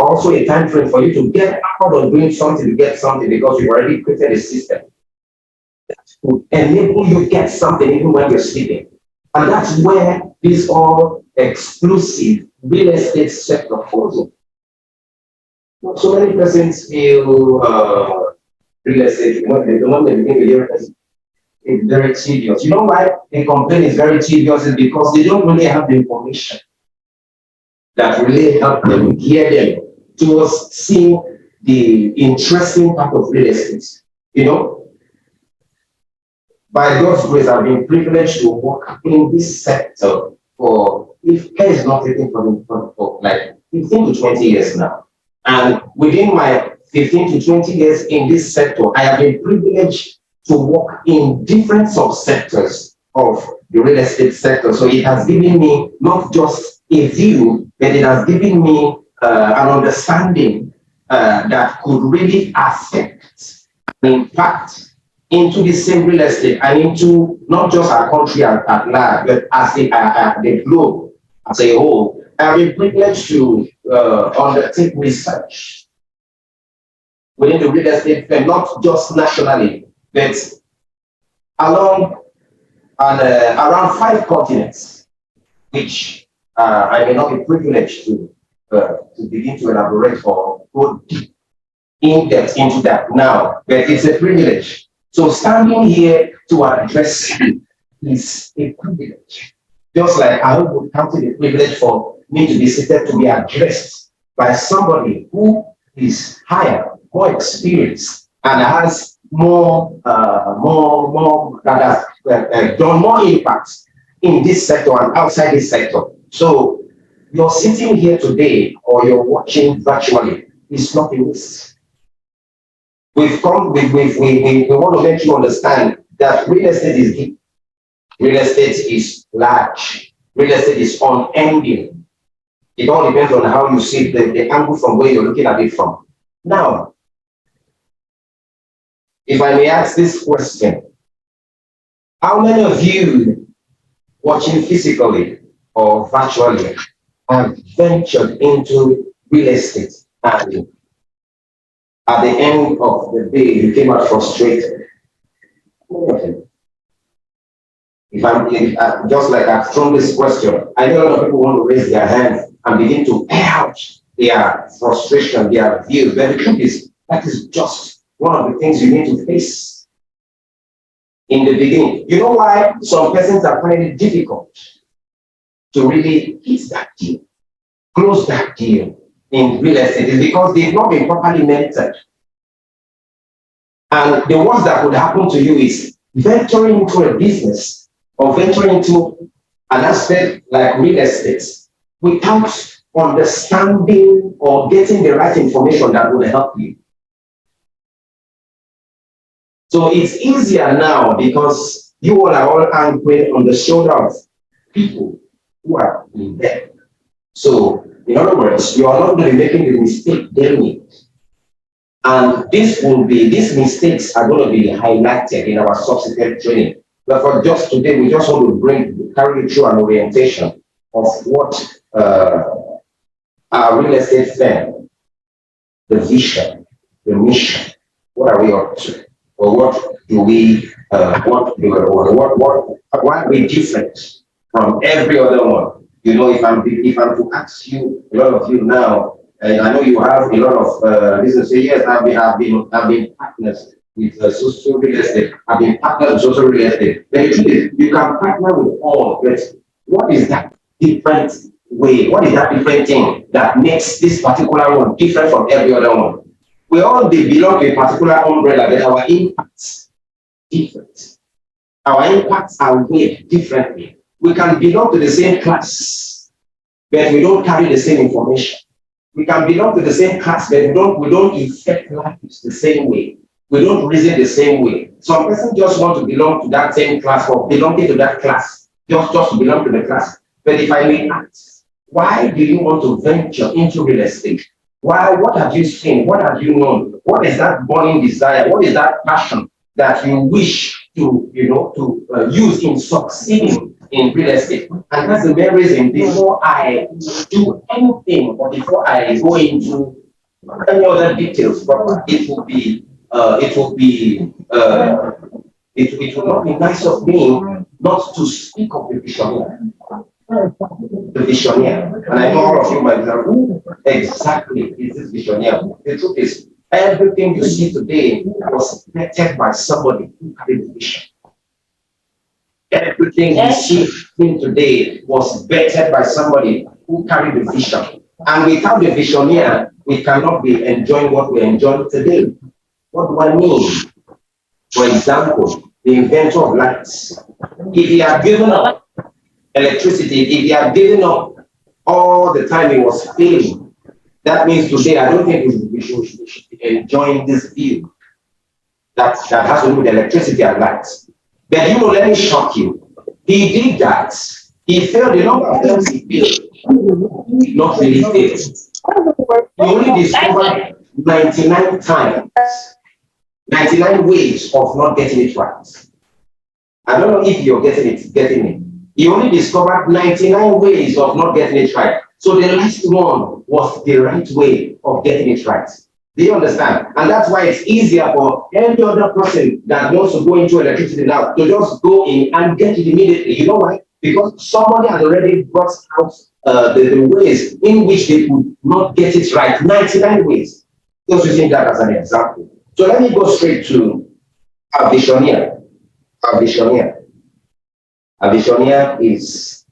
also a time frame for you to get out of doing something to get something because you've already created a system to enable you to get something even when you're sleeping. And that's where this all exclusive real estate sector falls in. So many persons feel real estate, the moment they begin to hear it, it's very tedious. You know why they complain it's very tedious? Is because they don't really have the information that really help them gear them towards seeing the interesting part of real estate. You know, by God's grace, I've been privileged to work in this sector for, if care is not taken for like 15 to 20 years now. And within my 15 to 20 years in this sector, I have been privileged to work in different subsectors of the real estate sector. So it has given me not just a view, but it has given me an understanding that could really affect and impact into the same real estate and into not just our country at large, but as the globe as a whole. I've been privileged to undertake research within the real estate firm, not just nationally, but along and around 5 continents, which I may not be privileged to begin to elaborate or go deep in depth into that now, but it's a privilege. So standing here to address you is a privilege. Just like I would count it a privilege for me to be seated to be addressed by somebody who is higher, more experienced, and has more that has done more impact in this sector and outside this sector. So you're sitting here today or you're watching virtually, it's not a waste. We want to make you understand that real estate is deep. Real estate is large. Real estate is unending. It all depends on how you see the angle from where you're looking at it from. Now, if I may ask this question, how many of you watching physically or virtually have ventured into real estate and at the end of the day you came out frustrated? If just like I've thrown this question, I know a lot of people want to raise their hand and begin to air out their frustration, their views. But the truth is, that is just one of the things you need to face in the beginning. You know why some persons are finding it difficult to really hit that deal, close that deal in real estate? Is because they've not been properly mentored. And the worst that could happen to you is venturing into a business or venturing into an aspect like real estate without understanding or getting the right information that will help you. So it's easier now because you all are all anchored on the shoulder of people who are in debt. So, in other words, you are not going to be making the mistake they made. And these mistakes are going to be highlighted in our subsequent training. But for just today, we just want to carry you through an orientation of what our real estate firm, the vision, the mission, what are we up to? Or what do we, why are we different from every other one? You know, if I'm to ask you, a lot of you now, and I know you have a lot of business. Yes, I've been partners with social real estate. I've been partners with social real estate. The truth is, you can partner with all, but what is that different way? What is that different thing that makes this particular one different from every other one? We all belong to a particular umbrella, but our impacts different. Our impacts are weighed differently. We can belong to the same class, but we don't carry the same information. We can belong to the same class, but we don't affect lives the same way. We don't reason the same way. Some person just want to belong to that same class or belonging to that class, just to belong to the class. But if I may ask, why do you want to venture into real estate? Why? What have you seen? What have you known? What is that burning desire? What is that passion that you wish to, use in succeeding in real estate. And that's the main reason before I do anything or before I go into any other details, but it will be, it will not be nice of me not to speak of the visionaire. The visionaire. And I know all of you might be like, who exactly is this visionaire? The truth is, everything you see today was created by somebody who carried the vision. Everything you see today was vetted by somebody who carried the vision. And without the visionaire, we cannot be enjoying what we enjoy today. What do I mean? For example, the inventor of lights. If he had given up electricity, if he had given up all the time he was failing, that means today I don't think we should be enjoying this view that has to do with electricity and lights. But let me shock you. He did that. He failed the number of times he failed. He did not really fail. He only discovered 99 times, 99 ways of not getting it right. I don't know if you're getting it. He only discovered 99 ways of not getting it right. So the last one was the right way of getting it right. Do you understand? And that's why it's easier for any other person that wants to go into electricity now to just go in and get it immediately. You know why? Because somebody has already brought out the ways in which they could not get it right. 99 ways. Just using that as an example. So let me go straight to a visionaire. A visionaire. A visionaire is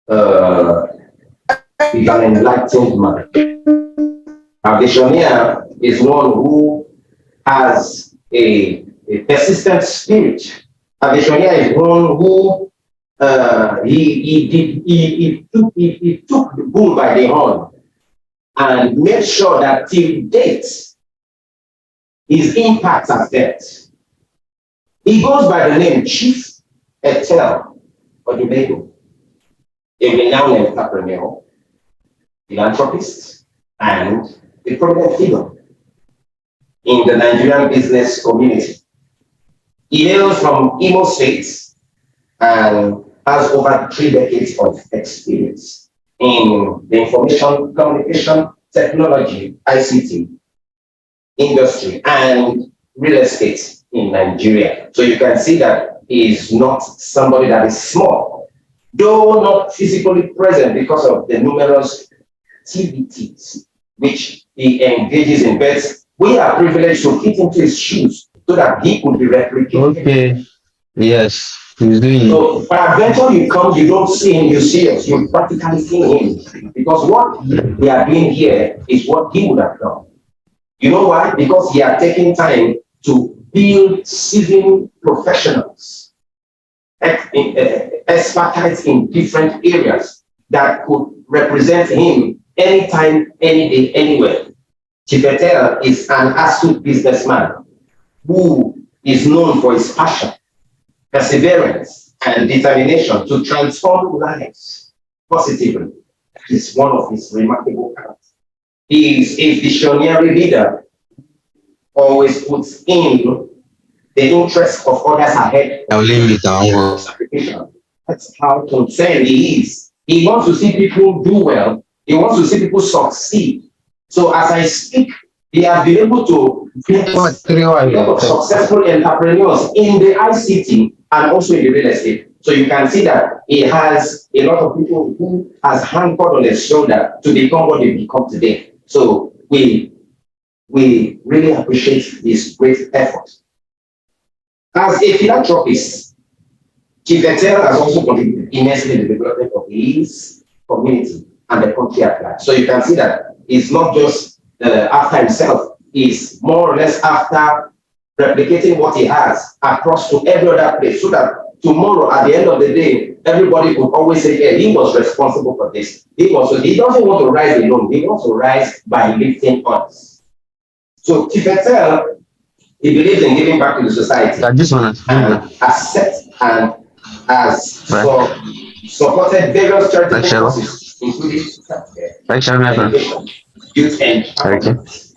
an enlightened man. A visionaire is one who has a persistent spirit. A visionaire is one who he took the bull by the horn and made sure that till date his impact has felt. He goes by the name Chief Etel Odubego, a renowned entrepreneur, philanthropist, and a prominent figure in the Nigerian business community. He hails from Imo State and has over 3 decades of experience in the information communication technology, ICT, industry, and real estate in Nigeria. So you can see that he is not somebody that is small, though not physically present because of the numerous activities which he engages in. But we are privileged to fit into his shoes so that he could be replicated. Okay. Yes. He's doing So by adventure you come, you don't see him, you see us, you practically see him. Because what we are doing here is what he would have done. You know why? Because he had taken time to build seasoned professionals, expertise in different areas that could represent him anytime, any day, anywhere. Chipetel is an astute businessman who is known for his passion, perseverance, and determination to transform lives positively. That is one of his remarkable characters. He is a visionary leader, always puts in the interests of others ahead. That's how concerned he is. He wants to see people do well. He wants to see people succeed. So as I speak, he has been able to get a lot of successful entrepreneurs in the ICT and also in the real estate. So you can see that he has a lot of people who has hankered on his shoulder to become what they become today. So we really appreciate his great effort. As a philanthropist, Chief Etel has also contributed immensely to the development of his community and the country at large. So you can see that it's not just after himself, he's more or less after replicating what he has across to every other place, so that tomorrow, at the end of the day, everybody could always say, yeah, he was responsible for this. He doesn't want to rise alone. He wants to rise by lifting others. So Chief Etel, he believes in giving back to the society. And has set and has supported various charitable causes, including education, youth empowerment,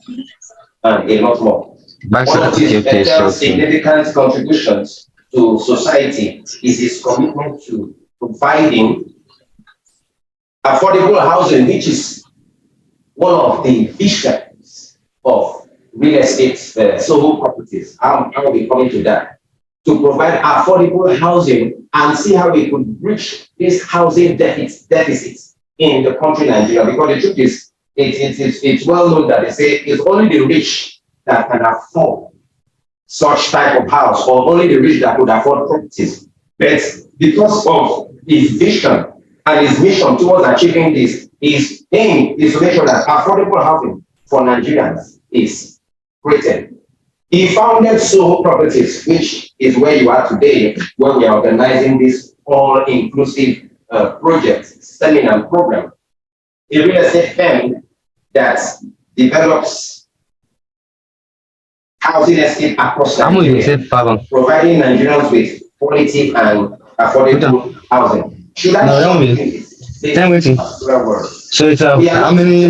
and a lot more. One of Chief Etel's significant contributions to society is his commitment to providing affordable housing, which is one of the visions of real estate Soho properties. How are we coming to that? To provide affordable housing and see how we could bridge this housing deficits in the country Nigeria. Because the truth is, it's well known that they say it's only the rich that can afford such type of house, or only the rich that could afford properties. But because of his vision and his mission towards achieving this, his aim is to make sure that affordable housing for Nigerians is created. He founded Soho Properties, which is where you are today, where we are organizing this all-inclusive project, seminar program. A real estate firm that develops housing estate across Nigeria, providing Nigerians with quality and affordable housing. Should I show you this? So it's how many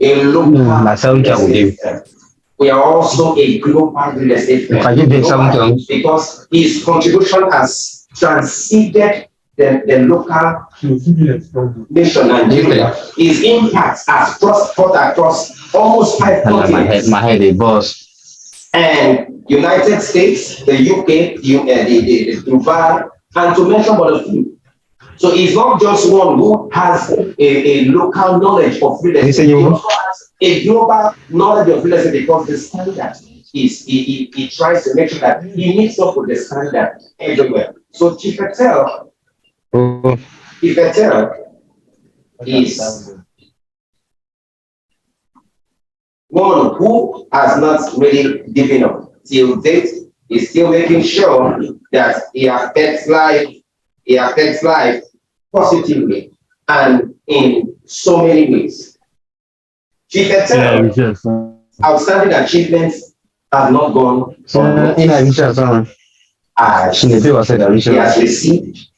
a local we are also a global real estate firm because his contribution has transcended the local nation Nigeria. His impact has cut across almost 5 continents. My head, a boss. And United States, the UK, the Dubai, and to mention but a few. So he's not just one who has a local knowledge of real estate. He also has a global knowledge of real estate because the standard is he tries to make sure that he meets up with the standard everywhere. So Chief Patel is one who has not really given up till date. Is still making sure that he affects life positively and in so many ways. Chief Patel, outstanding achievements have not gone unnoticed. He has received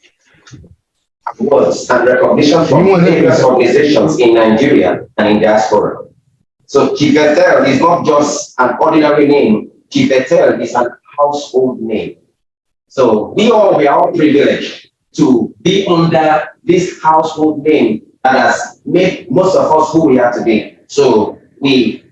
awards and recognition from various organizations in Nigeria and in diaspora. So Chief Patel is not just an ordinary name. Chief Patel is an household name. So we are all privileged to be under this household name that has made most of us who we are today. So we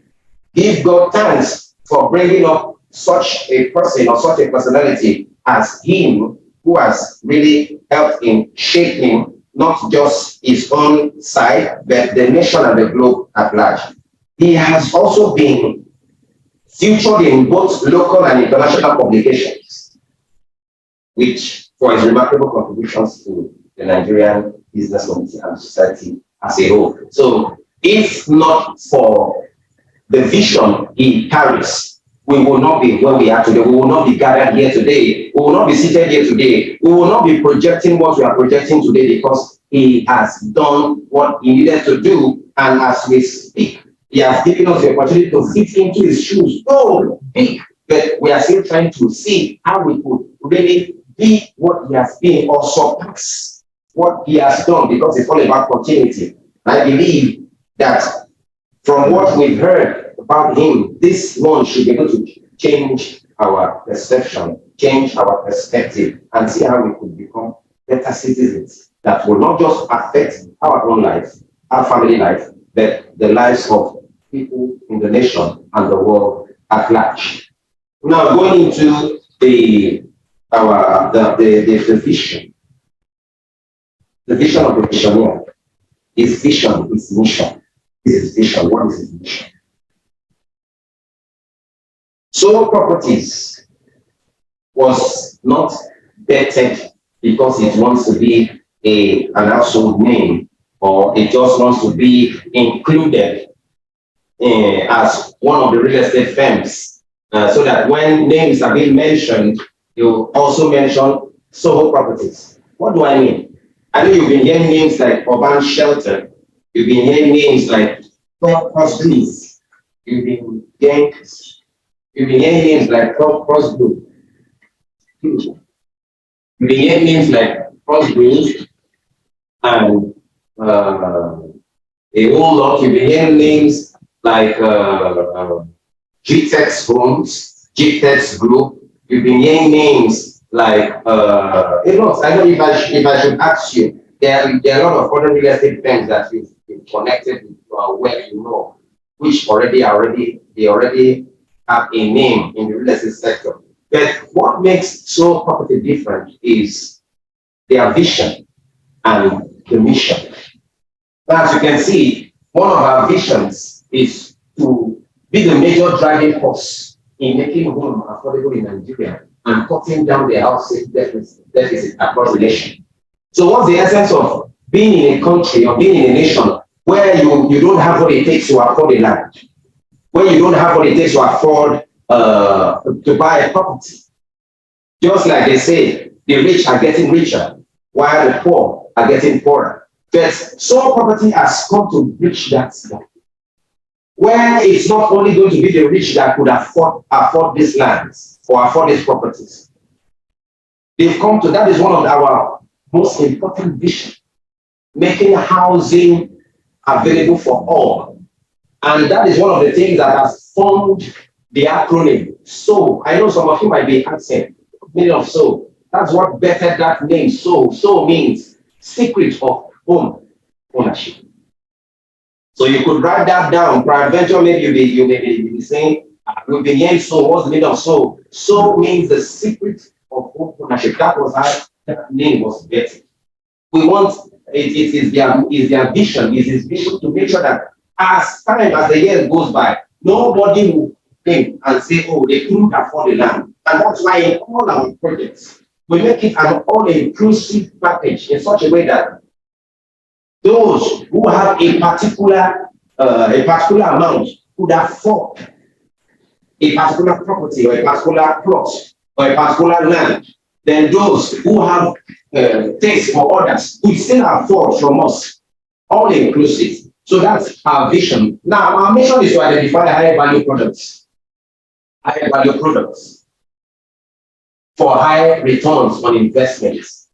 give God thanks for bringing up such a person or such a personality as him, who has really helped in shaping not just his own side, but the nation and the globe at large. He has also been featured in both local and international publications, which for his remarkable contributions to the Nigerian business community and society as a whole. So if not for the vision he carries, we will not be where we are today. We will not be gathered here today. We will not be seated here today. We will not be projecting what we are projecting today because he has done what he needed to do. And as we speak, he has given us the opportunity to fit into his shoes. So big, but we are still trying to see how we could really be what he has been or surpass what he has done, because it's all about continuity. I believe that from what we've heard about him, this one should be able to change our perception, change our perspective, and see how we could become better citizens that will not just affect our own life, our family life, but the lives of people in the nation and the world at large. Now going into the vision. The vision of the visionary. His vision, his mission. This is vision. What is his mission? Soho Properties was not bettered because it wants to be an household name, or it just wants to be included as one of the real estate firms, so that when names are being mentioned, you also mention Soho Properties. What do I mean? I know you've been hearing names like Urban Shelter, you've been hearing names like Cross Breeze, you've been hearing names like Cross Blue, you've been hearing names like Cross Breeze, and a whole lot. You've been hearing names like GTEX Homes, GTEX Group. You've been hearing names like I know if I should ask you, there are a lot of other real estate firms that you've connected with where you know, which they already have a name in the real estate sector. But what makes Soul Property different is their vision and the mission. As you can see, one of our visions is to be the major driving force in making home affordable in Nigeria and cutting down the housing deficit across the nation. So what's the essence of being in a country or being in a nation where you don't have what it takes to afford a land, where you don't have what it takes to afford to buy a property? Just like they say, the rich are getting richer while the poor are getting poorer. But Soul Property has come to bridge that gap, where it's not only going to be the rich that could afford these lands or afford these properties. They've come to, that is one of our most important vision, making housing available for all. And that is one of the things that has formed the acronym SO. I know some of you might be asking, meaning of SO. That's what bettered that name. So means secret of home ownership. So you could write that down. Peradventure, maybe you may be saying, we've been hearing so. What's the meaning of so? So means the secret of home ownership. That was how that name was bettered. We want it is their vision, is his vision to make sure that as the years goes by, nobody will think and say, oh, they couldn't afford the land. And that's why in all our projects, we make it an all-inclusive package in such a way that those who have a particular amount could afford a particular property or a particular plot or a particular land. Then those who have taste for others could still afford from us, all inclusive. So that's our vision. Now, our mission is to identify high value products for high returns on investments.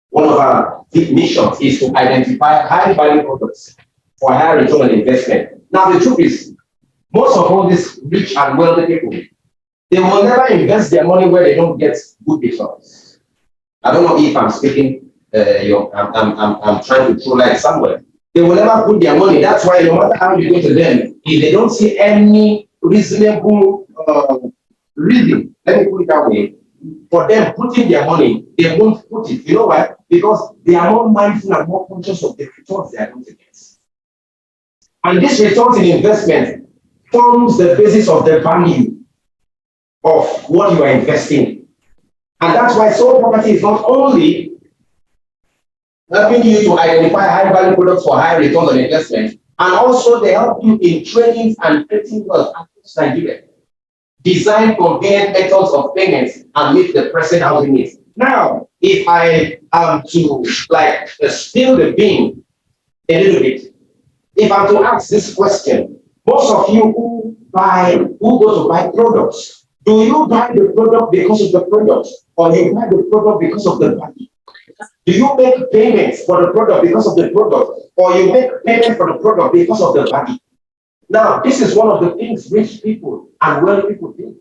One of our big missions is to identify high value products for high return on investment. Now, the truth is, most of all these rich and wealthy people, they will never invest their money where they don't get good returns. I don't know if I'm speaking, I'm trying to throw light somewhere. They will never put their money. That's why no matter how you go to them, if they don't see any reasonable reason, let me put it that way, for them putting their money, they won't put it. You know why? Because they are more mindful and more conscious of the returns they are going to get. And this returns in investment forms the basis of the value of what you are investing in. And that's why Soul Property is not only helping you to identify high value products for high returns on investment, and also they help you in trainings and creating wealth across Nigeria. Design convenient methods of payments and meet the present housing needs. Now, if I am to spill the bean a little bit, if I'm to ask this question, most of you who go to buy products, do you buy the product because of the product, or you buy the product because of the value? Do you make payments for the product because of the product, or you make payment for the product because of the value? Now, this is one of the things rich people and wealthy people do.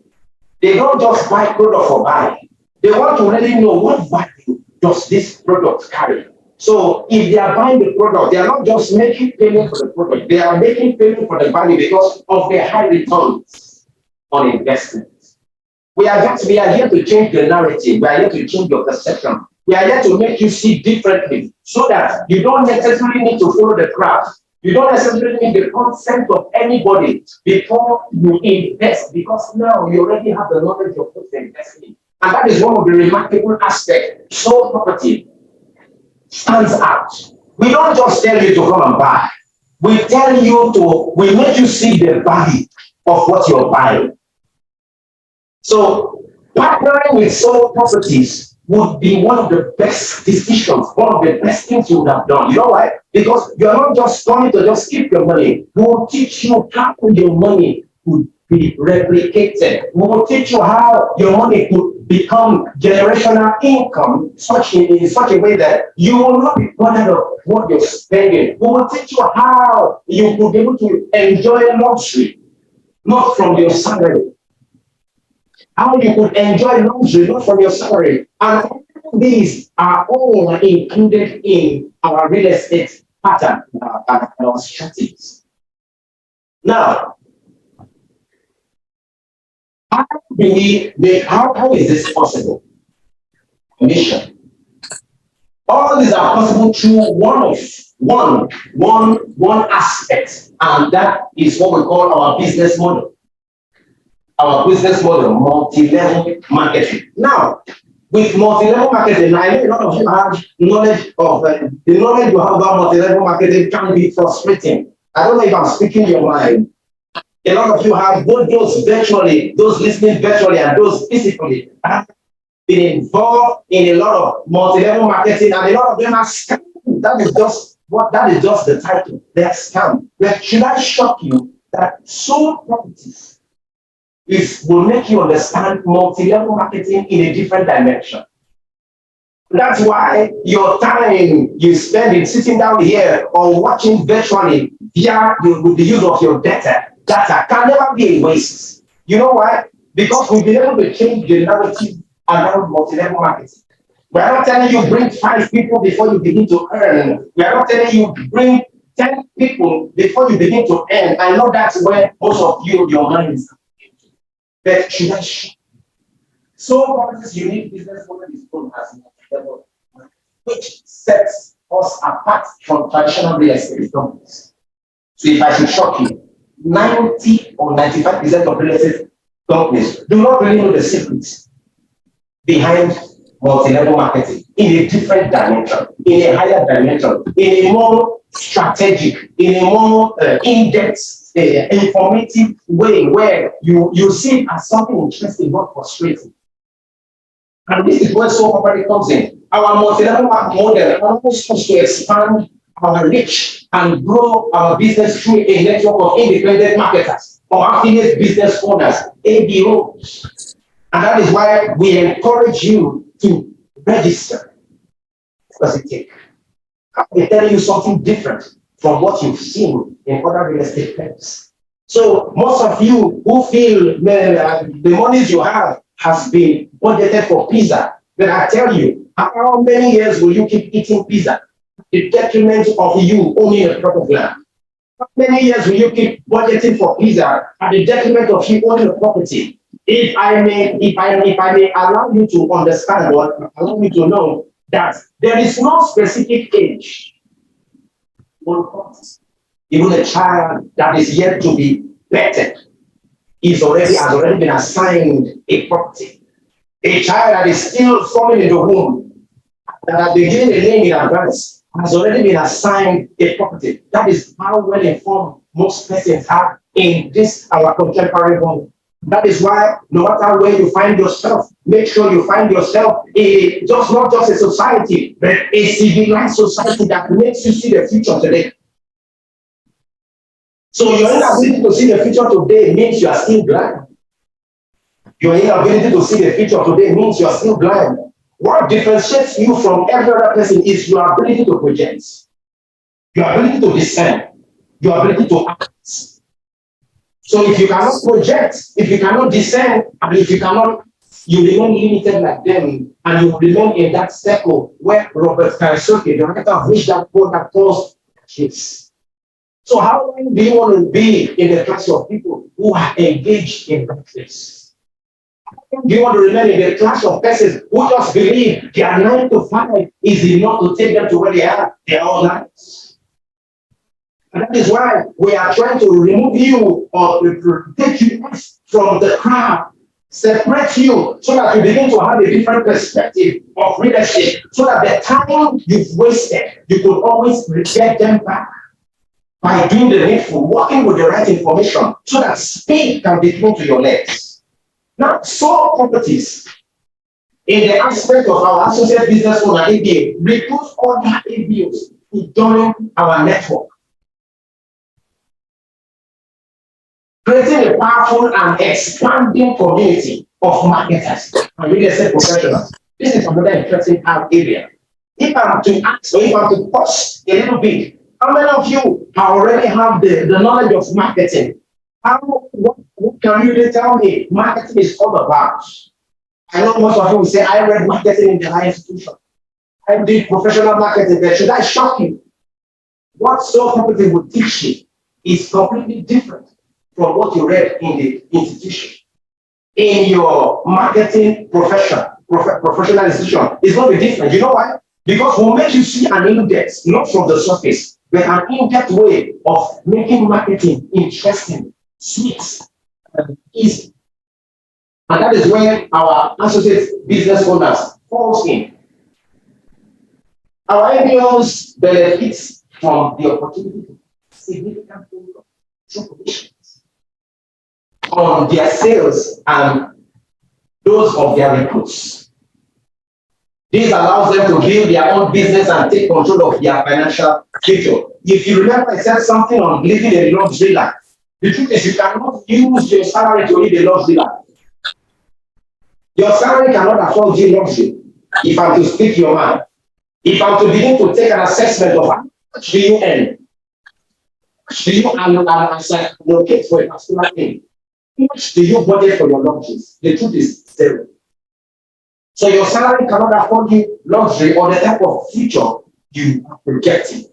They don't just buy product for buying. They want to really know what value does this product carry. So if they are buying the product, they are not just making payment for the product. They are making payment for the value because of the high returns on investment. We are here to change the narrative. We are here to change your perception. We are here to make you see differently so that you don't necessarily need to follow the crowd. You don't necessarily need the consent of anybody before you invest, because now you already have the knowledge of what you're investing in. And that is one of the remarkable aspects. Soul Property stands out. We don't just tell you to come and buy. We make you see the value of what you're buying. So partnering with Soul Properties would be one of the best decisions, one of the best things you would have done. You know why? Because you're not just coming to just keep your money. We will teach you how your money could be replicated. We will teach you how your money could become generational income in such a way that you will not be bothered of what you're spending. We will teach you how you could be able to enjoy luxury, not from your salary. how you could enjoy luxury not from your salary. And all these are all included in our real estate pattern and our strategies. Now, how do we make, how is this possible? Mission. All these are possible through one aspect, and that is what we call our business model. Our business model, multi-level marketing. Now, with multi-level marketing, I know a lot of you have knowledge of the knowledge you have about multi-level marketing can be frustrating. I don't know if I'm speaking your mind. A lot of you have both those virtually, those listening virtually, and those physically have been involved in a lot of multi-level marketing, and a lot of them are scam. That is just the title. They're scam. But should I shock you that sold properties will make you understand multi-level marketing in a different dimension? That's why your time you spend in sitting down here or watching virtually via with the use of your data can never be a waste. You know why? Because we've been able to change the narrative around multi-level marketing. We are not telling you bring 5 people before you begin to earn. We are not telling you bring 10 people before you begin to earn. I know that's where most of you, your mind is. But should I show? So what is unique business model is known as multi-level, which sets us apart from traditional real estate companies. So if I should shock you, 90 or 95% of real estate companies do not really know the secrets behind multi-level marketing in a different dimension, in a higher dimension, in a more strategic, in a more in-depth, informative way where you see it as something interesting, not frustrating. And this is where Soho comes in. Our multi-level model allows us to expand our reach and grow our business through a network of independent marketers or affiliate business owners, ABOs. And that is why we encourage you to register. What does it take? We're telling you something different from what you've seen in other real estate firms. So most of you who feel the monies you have has been budgeted for pizza, then I tell you, how many years will you keep eating pizza? The detriment of you owning a plot of land. How many years will you keep budgeting for pizza at the detriment of you owning a property? If I may allow you to understand or allow you to know that there is no specific age. Even a child that is yet to be vetted has already been assigned a property. A child that is still forming in the womb, that has been given a name in advance, has already been assigned a property. That is how well informed most persons are in this our contemporary world. That is why no matter where you find yourself, make sure you find yourself not just a society, but a civilized society that makes you see the future today. So your inability to see the future today means you are still blind. Your inability to see the future today means you are still blind. What differentiates you from every other person is your ability to project, your ability to discern, your ability to act. So if you cannot project, if you cannot discern, and if you cannot, you remain limited like them, and you remain in that circle where Robert Kiyosaki, the writer of Rich Dad Poor Dad, calls kids. So how long do you want to be in the class of people who are engaged in that place? Do you want to remain in the class of persons who just believe their 9 to 5 is enough to take them to where they are their whole lives? And that is why we are trying to remove you or take you from the crowd, separate you so that you begin to have a different perspective of real estate, so that the time you've wasted, you could always get them back by doing the needful, working with the right information, so that speed can be thrown to your legs. Now, Soho Properties, in the aspect of our associate business owner ABA, recruit other ABOs to join our network, creating a powerful and expanding community of marketers and real estate professionals. This is another interesting area. If I'm to ask, or if I'm to pause a little bit, how many of you already have the knowledge of marketing? What can you really tell me marketing is all about? I know most of you will say, I read marketing in the high institution. I did professional marketing there. Should I shock you? What Soho Property will teach you is completely different from what you read in the institution. In your marketing professional institution, it's going to be different. You know why? Because we'll make you see an in-depth, not from the surface, but an in-depth way of making marketing interesting, sweet, and easy. And that is where our associate business owners falls in. Our NPOs benefits from the opportunity to significant income through commissions on their sales and those of their recruits. This allows them to build their own business and take control of their financial future. If you remember, I said something on living a luxury life. The truth is, you cannot use your salary to live a luxury life. Your salary cannot afford you luxury. If I'm to speak your mind, if I'm to begin to take an assessment of how much do you earn, do you allocate for a particular thing? How much do you budget for your luxuries? The truth is zero. So your salary cannot afford you luxury or the type of future you are projecting.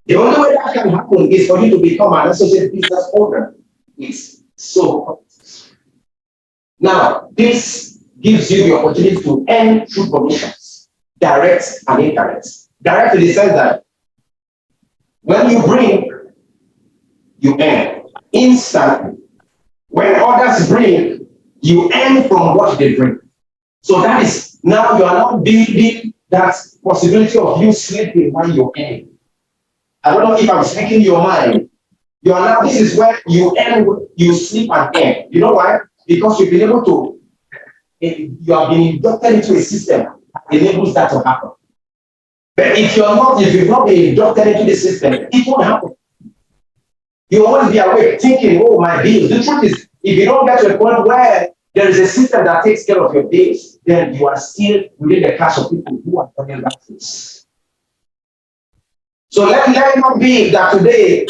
The only way that can happen is for you to become an associate business owner. It's so. Now, this gives you the opportunity to earn through commissions, direct and indirect. Direct in the sense that when you bring, you earn instantly. When others bring, you earn from what they bring. So that is, now you are not building that possibility of you sleeping while you're earning. I don't know if I'm speaking your mind. You are now, this is where you earn, you sleep and earn. You know why? Because you've been able to, you have been inducted into a system that enables that to happen. But if you've not been inducted into the system, it won't happen. You always be awake thinking, oh, my bills. The truth is, if you don't get to a point where there is a system that takes care of your bills, then you are still within the class of people who are talking about this. So let it not be that today,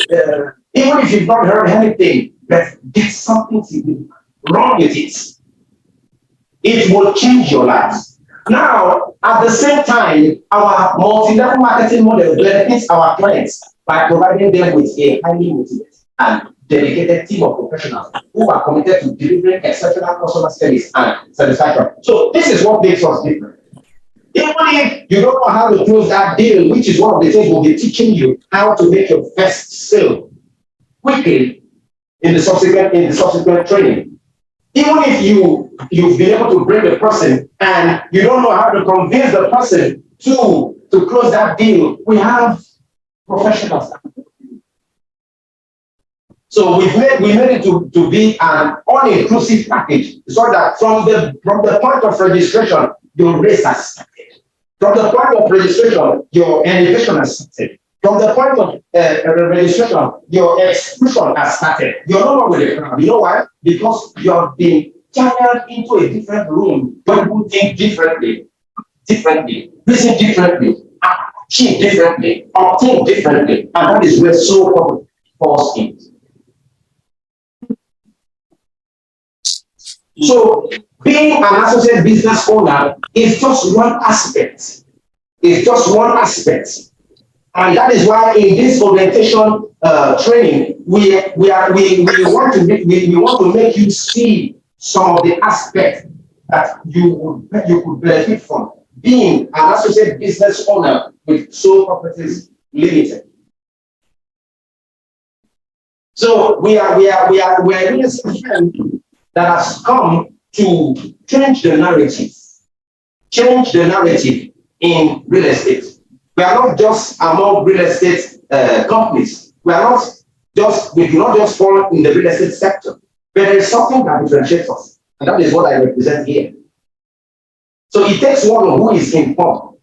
even if you've not heard anything, but there's something wrong with it. It will change your life. Now, at the same time, our multi-level marketing model benefits our clients by providing them with a highly motivated and dedicated team of professionals who are committed to delivering exceptional customer service and satisfaction. So this is what makes us different. Even if you don't know how to close that deal, which is one of the things we'll be teaching you how to make your first sale quickly in the subsequent training. Even if you've been able to bring the person and you don't know how to convince the person to close that deal, we have professionals. So we made it to be an all-inclusive package, so that from the point of registration, your race has started. From the point of registration, your elevation has started. From the point of registration, your exclusion has started. You're no longer with the crowd. You know why? Because you have been channeled into a different room where people think differently, listen differently, achieve differently, obtain differently, and that is where Soho falls in. So being an associate business owner is just one aspect. It's just one aspect. And that is why in this orientation training, we want to make you see some of the aspects that you could benefit from being an associate business owner with Soho Properties Limited. So we are really a system that has come to change the narrative in real estate. We are not just among real estate companies. We do not just fall in the real estate sector, but there is something that differentiates us, and that is what I represent here. So it takes one who is informed,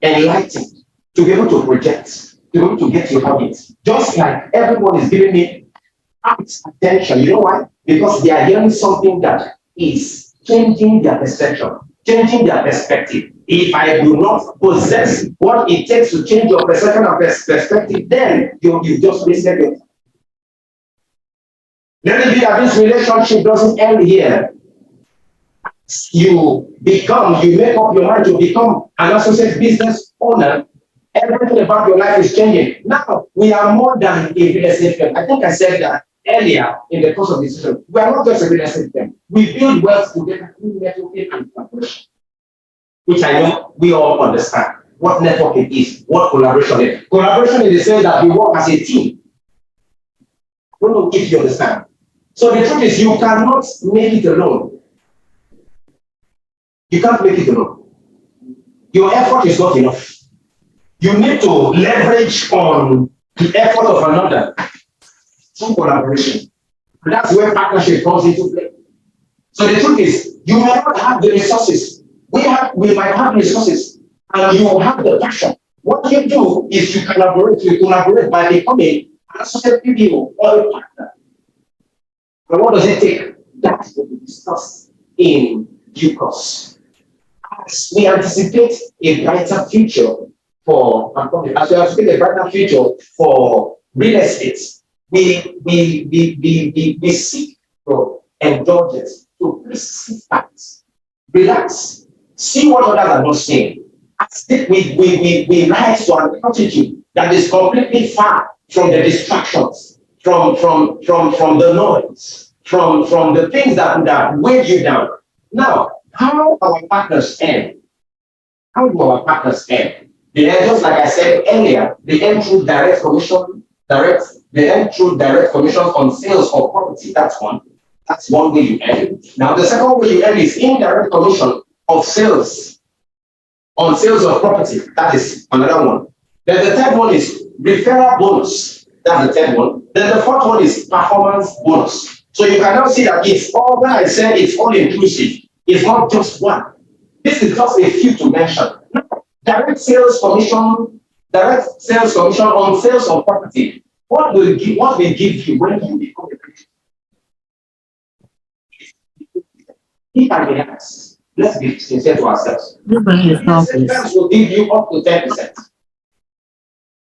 enlightened, to be able to project, to be able to get your habits. Just like everyone is giving me attention. You know why? Because they are hearing something that is changing their perception, changing their perspective. If I do not possess what it takes to change your perception and perspective, then you just wasted it. Let it be that this relationship doesn't end here. You make up your mind to become an associate business owner. Everything about your life is changing. Now, we are more than a real estate firm. I think I said that earlier in the course of this session. We are not just a real estate firm. We build wealth together through networking and collaboration, which I know we all understand what networking is, what collaboration is. Collaboration is the sense that we work as a team. I don't know if you understand. So the truth is, you cannot make it alone. You can't make it alone. Your effort is not enough. You need to leverage on the effort of another through collaboration. And that's where partnership comes into play. So the truth is, you might not have the resources. We might have resources, and you have the passion. What you do is you collaborate by becoming an associate PBO or a partner. And what does it take? That's what we discuss in due course. As we anticipate a brighter future for real estate, we seek for indulgence to please sit back, relax, see what others are not saying. We rise to an altitude that is completely far from the distractions, from the noise, from the things that would have weighed you down. Now, how our partners end? How do our partners end? They end just like I said earlier, they end through direct commissions on sales of property. That's one. That's one way you earn. Now, the second way you earn is indirect commission of sales on sales of property. That is another one. Then the third one is referral bonus. That's the third one. Then the fourth one is performance bonus. So you can now see that it's all, when I said it's all inclusive, it's not just one. This is just a few to mention. Direct sales commission on sales of property. What will give you when you become a Christian? If I may ask, let's be sincere to ourselves. This will give you up to 10%.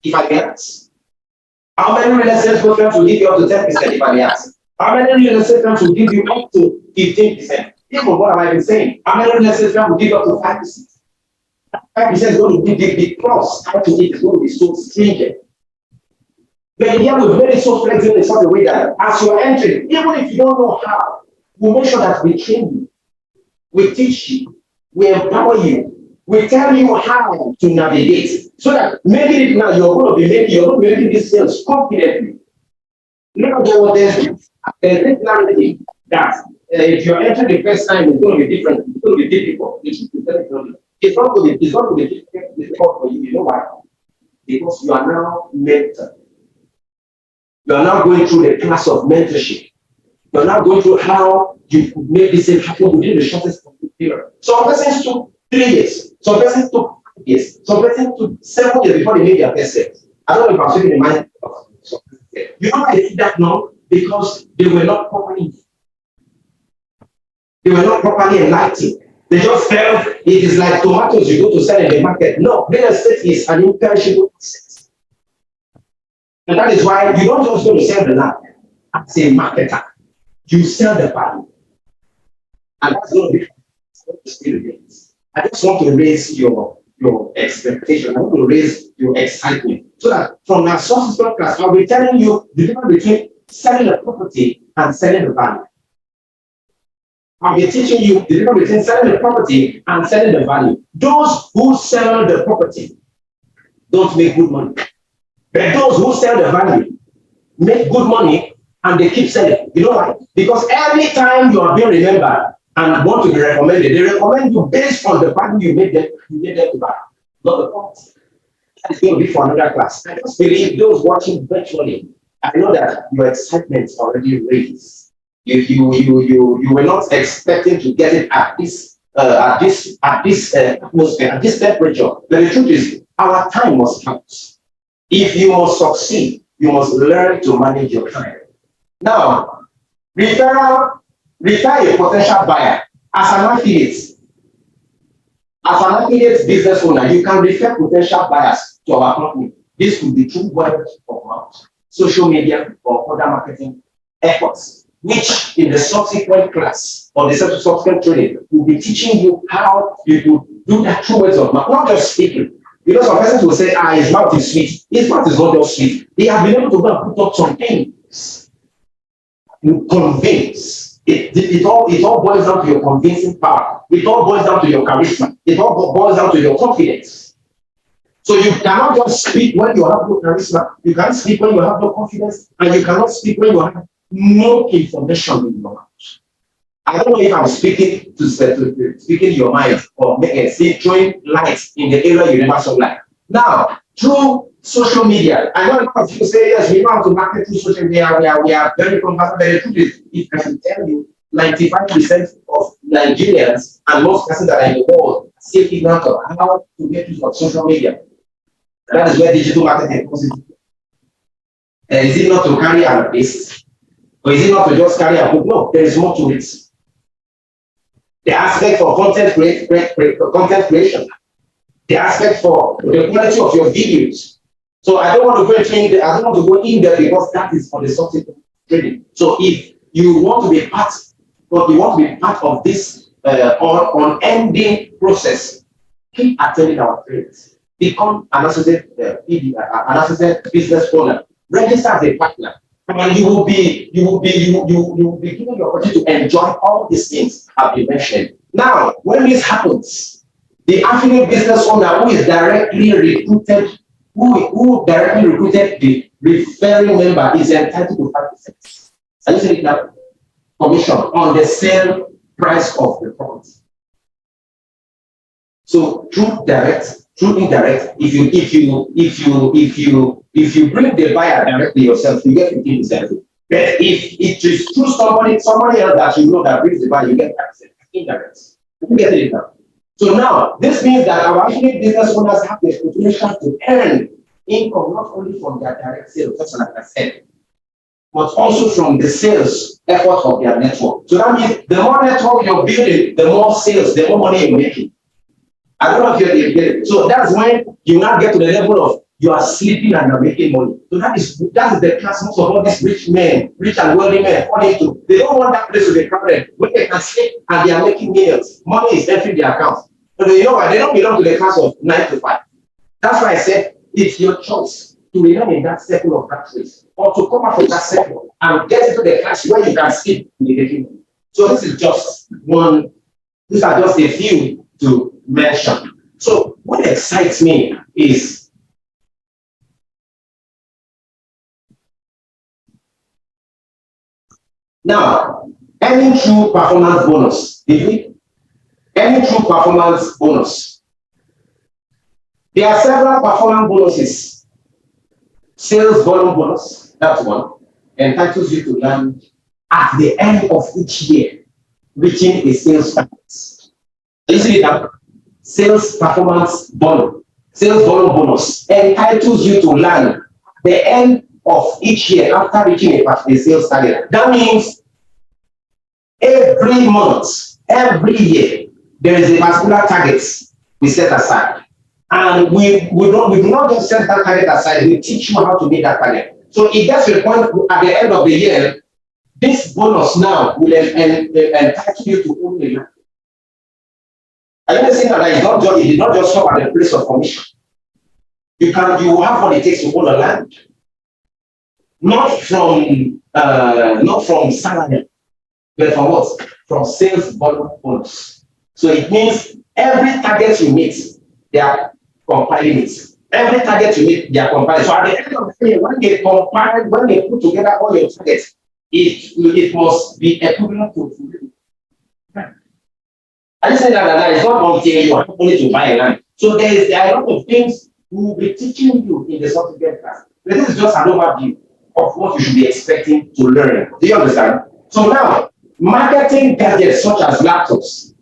If I may ask. How many real estate firms will give you up to 10%? If I may ask. How many real estate firms will give you up to 15%? Even what have I been saying? How many real estate firms will give you up to 5%? 5% is going to be the cross. How to it is going to be so stringent. But here we've made it so flexible in such a way that as you're entering, even if you don't know how, we'll make sure that we train you, we teach you, we empower you, we tell you how to navigate. So that maybe now you're going to be making these sales confidently. Now there's this clarity that if you're entering the first time, it's going to be different, it's going to be difficult. It's not going to be difficult for you. You know why? Because you are now mentored. You are now going through the class of mentorship. You are now going through how you could make this happen within the shortest period. Some persons took 3 years. Some persons took 5 years. Some persons took 7 years before they made their first sales. I don't know if I'm speaking in mind of some persons. You know why they did that now? Because they were not properly enlightened. They just felt it is like tomatoes you go to sell in the market. No, real estate is an imperishable asset. And that is why you don't just go to sell the land as a marketer. You sell the value. And that's going to be experience. I just want to raise your expectation. I want to raise your excitement. So that from our sources podcast, I'll be telling you the difference between selling a property and selling the value. I'll be teaching you the difference between selling the property and selling the value. Those who sell the property don't make good money. But those who sell the value make good money and they keep selling. You know why? Because every time you are being remembered and want to be recommended, they recommend you based on the value you made them to buy, not the property. That is going to be for another class. I just believe those watching virtually, I know that your excitement is already raised. You were not expecting to get it at this atmosphere, at this temperature. But the truth is, our time must count. If you must succeed, you must learn to manage your time. Now, refer a potential buyer as an affiliate. As an affiliate business owner, you can refer potential buyers to our company. This could be through word of mouth, social media, or other marketing efforts. which in the subsequent class or the subsequent training will be teaching you how you could do that through words of mouth, not just speaking. You know, some persons will say, his mouth is sweet. His mouth is not just sweet. They have been able to go and put up some things. You convince. It all boils down to your convincing power. It all boils down to your charisma. It all boils down to your confidence. So you cannot just speak when you have no charisma. You can't speak when you have no confidence. And you cannot speak when you have no information in your mouth. I don't know if I'm speaking to speaking your mind or throwing light in the area you never saw light. Now, through social media, I know a lot of people say, yes, we know how to market through social media. We are very comfortable. But the truth is, if I can tell you, 95% of Nigerians and most persons that are in the world are still ignorant of how to get use of social media. That is where digital marketing comes in. Is it not to carry a list? Or is it not to just carry a book? No, there is more to it. The aspect for content creation, the aspect for the quality of your videos. So I don't want to go into I don't want to go in there because that is for the subsequent training. So if you want to be part, of this unending process, keep attending our trainings. Become an associate business owner. Register as a partner. And you will be given the opportunity to enjoy all these things I've been mentioned. Now, when this happens, the affiliate business owner who is directly recruited, who directly recruited the referring member is entitled to 5%. Are you saying it now? Commission on the sale price of the product. So through direct, through indirect, if you bring the buyer directly yourself, you get 15%. But if it is through somebody else that you know that brings the buyer, you get 5%. Indirect. You get it now. So now this means that our affiliate business owners have the potential to earn income not only from their direct sales, just like I said, but also from the sales effort of their network. So that means the more network you're building, the more sales, the more money you're making. I don't know if you get it. So that's when you now get to the level of you are sleeping and you're making money. So that is the class most of all these rich and wealthy men fall into. They don't want that place to be crowded. When they can sleep and they are making millions, money is entering their accounts. But you know what? They don't belong to the class of 9 to 5. That's why I said it's your choice to remain in that circle of that place or to come out from that circle and get into the class where you can sleep in the beginning. So this is just one. These are just a few to mention. So what excites me is now any true performance bonus. Did we? Any true performance bonus. There are several performance bonuses. Sales volume bonus, that's one, entitles you to land at the end of each year, reaching a sales target. You see that? Sales performance bonus, sales volume bonus entitles you to land at the end of each year after reaching a sales target. That means every month, every year, there is a particular target we set aside. And we do not just set that target aside, we teach you how to meet that target. So it gets to the point at the end of the year, this bonus now will entitle you to own a land. Are you understand that it did not just stop at the place of commission? You have what it takes to own a land. Not from salary, but from what? From sales volume bonus. So it means every target you meet, they are compiling it. Every target you meet, they are compiling. So at the end of the day, when they put together all your targets, it must be equivalent to. I just say that it's not until you have only to buy a land. So there are a lot of things we will be teaching you in the subsequent class. But this is just an overview of what you should be expecting to learn. Do you understand? So now, marketing gadgets such as laptops,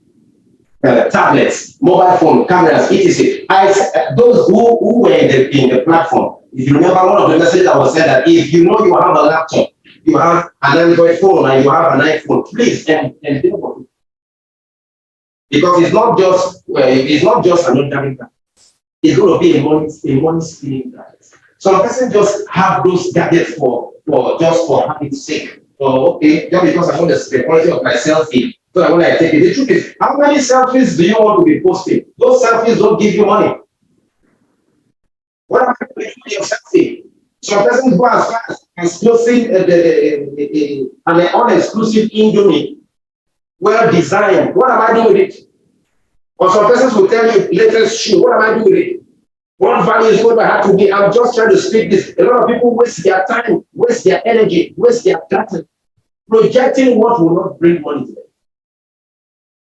tablets, mobile phone, cameras, etc. Those who were in the platform, if you remember one of the messages that was said that if you know you have a laptop, you have an Android phone, and you have an iPhone, please deal with it. Because it's not just an ordinary gadget. It's going to be a money stealing gadget. Some person just have those gadgets for having sake. Oh, okay, just because I want the quality of my selfie. So I want to take it. The truth is, how many selfies do you want to be posting? Those selfies don't give you money. What am I doing for your selfie? Some persons go as far as posting an all-exclusive Indomie, well designed. What am I doing with it? Or some persons will tell you latest shoe. What am I doing with it? What value is going to have to be? I'm just trying to speak this. A lot of people waste their time, waste their energy, waste their data, projecting what will not bring money to them.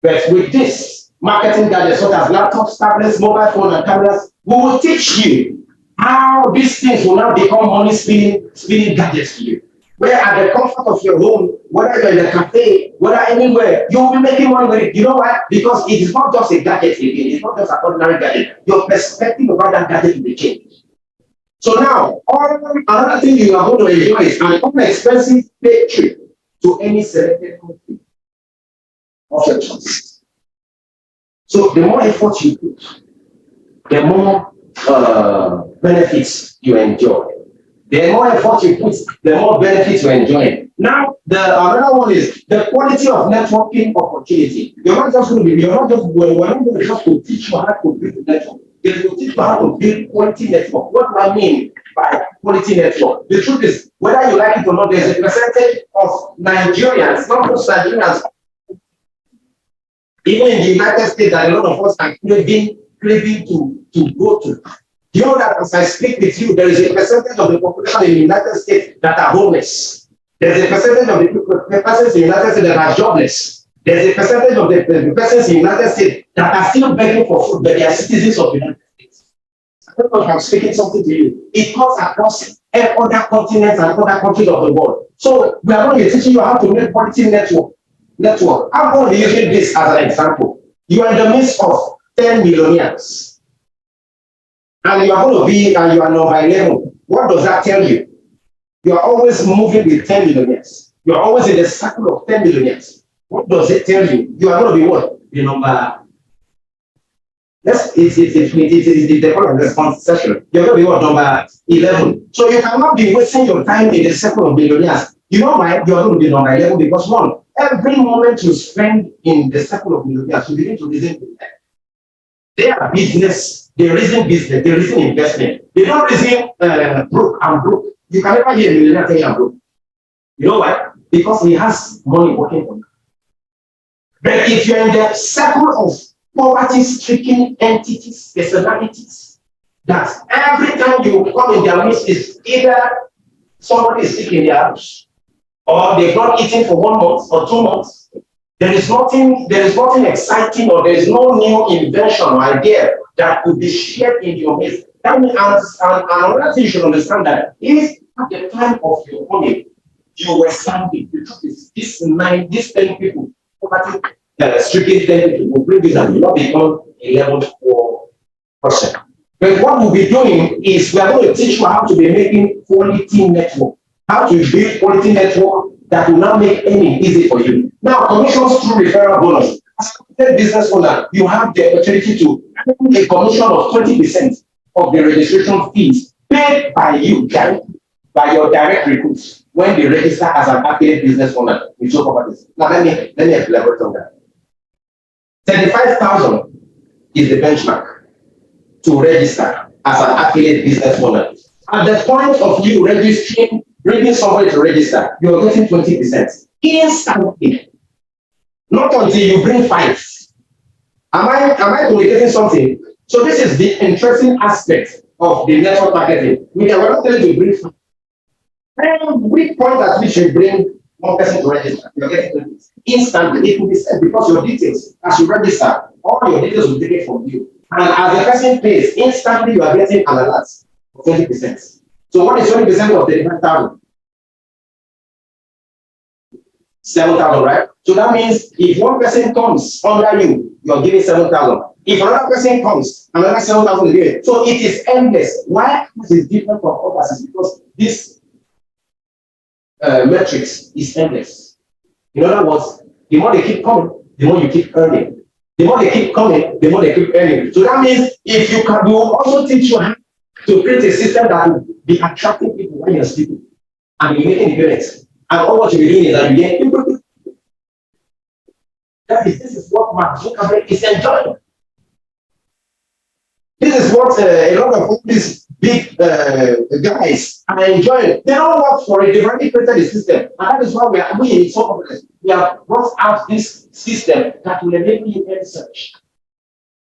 But with this marketing gadgets such as laptops, tablets, mobile phones, and cameras, we will teach you how these things will now become money spinning gadgets for you. Where at the comfort of your home, whether you're in a cafe, whether anywhere, you will be making money with it. You know why? Because it is not just a gadget again, it's not just an ordinary gadget. Your perspective about that gadget will change. So now, another thing you are going to enjoy is an inexpensive paid trip to any selected country of your choice. So the more effort you put, the more benefits you enjoy. The more effort you put, the more benefits you enjoy. Now, the another one is the quality of networking opportunity. You're not just going to be, we're not going to have to teach you how to build a network. They will teach you how to build quality network. What do I mean by quality network? The truth is, whether you like it or not, there's a percentage of Nigerians, not just Nigerians, even in the United States, that a lot of us are craving to go to. You know that as I speak with you, there is a percentage of the population in the United States that are homeless. There's a percentage of the persons in the United States that are jobless. There's a percentage of the persons in the United States that are still begging for food, but they are citizens of the United States. I don't know if I'm speaking something to you. It cuts across other continents and other countries of the world. So we are going to be teaching you how to make quality network. I'm going to be using this as an example. You are in the midst of 10 millionaires. And you are going to be, and you are number 11. What does that tell you? You are always moving with 10 millionaires. You are always in the circle of 10 millionaires. What does it tell you? You are going to be what? The number. It's the call and response session. You're going to be what? Number 11. So you cannot be wasting your time in the circle of millionaires. You know why? You are going to be number 11 because one, every moment you spend in the circle of millionaires, you begin to reason with them. They are business, they reason business, they reason investment. They don't reason broke, I'm broke. You can never hear a millionaire say I'm broke. You know why? Because he has money working for him. But if you're in the circle of poverty-stricken entities, personalities, that every time you come in their midst is either somebody is sick in their house, or they've not eaten for 1 month or 2 months. There is nothing exciting, or there is no new invention or idea that could be shared in your midst. That means, and another thing you should understand that if at the time of your coming, you were standing, the truth is, these 10 people, stricken 10 people will bring this and will not become a level 4 person. But what we'll be doing is we are going to teach you how to be making quality network, how to build quality network that will now make earning easy for you. Now, commissions through referral bonus. As a business owner, you have the opportunity to earn a commission of 20% of the registration fees paid by you, by your direct recruits, when they register as an affiliate business owner with your properties. Now, let me elaborate on that. 35,000 is the benchmark to register as an affiliate business owner. At the point of you registering, bringing somebody to register, you're getting 20% instantly. Not until you bring 5. Am I communicating something? So this is the interesting aspect of the network marketing. We are not telling you to bring 5. Every point at which you bring one person to register, you're getting 20% instantly. It will be said because your details, as you register, all your details will be taken from you. And as the person pays, instantly you are getting an alert of 20%. So what is 20% of 35,000? 7,000, right? So that means if one person comes under you, you're giving 7,000. If another person comes, another 7,000 is given. So it is endless. Why this is different from others is because this metrics is endless. In other words, the more they keep coming, the more you keep earning. The more they keep coming, the more they keep earning. So that means if you can, we will also teach you how to create a system that will be attracting people when you're sleeping and you're making payments. And all what you'll be doing is that you get this is what Mark Zuckerberg is enjoying. This is what a lot of all these big guys are enjoying. They don't work for it, they've already created the system. And that is why we in Soho, we have brought out this system that will enable you to search.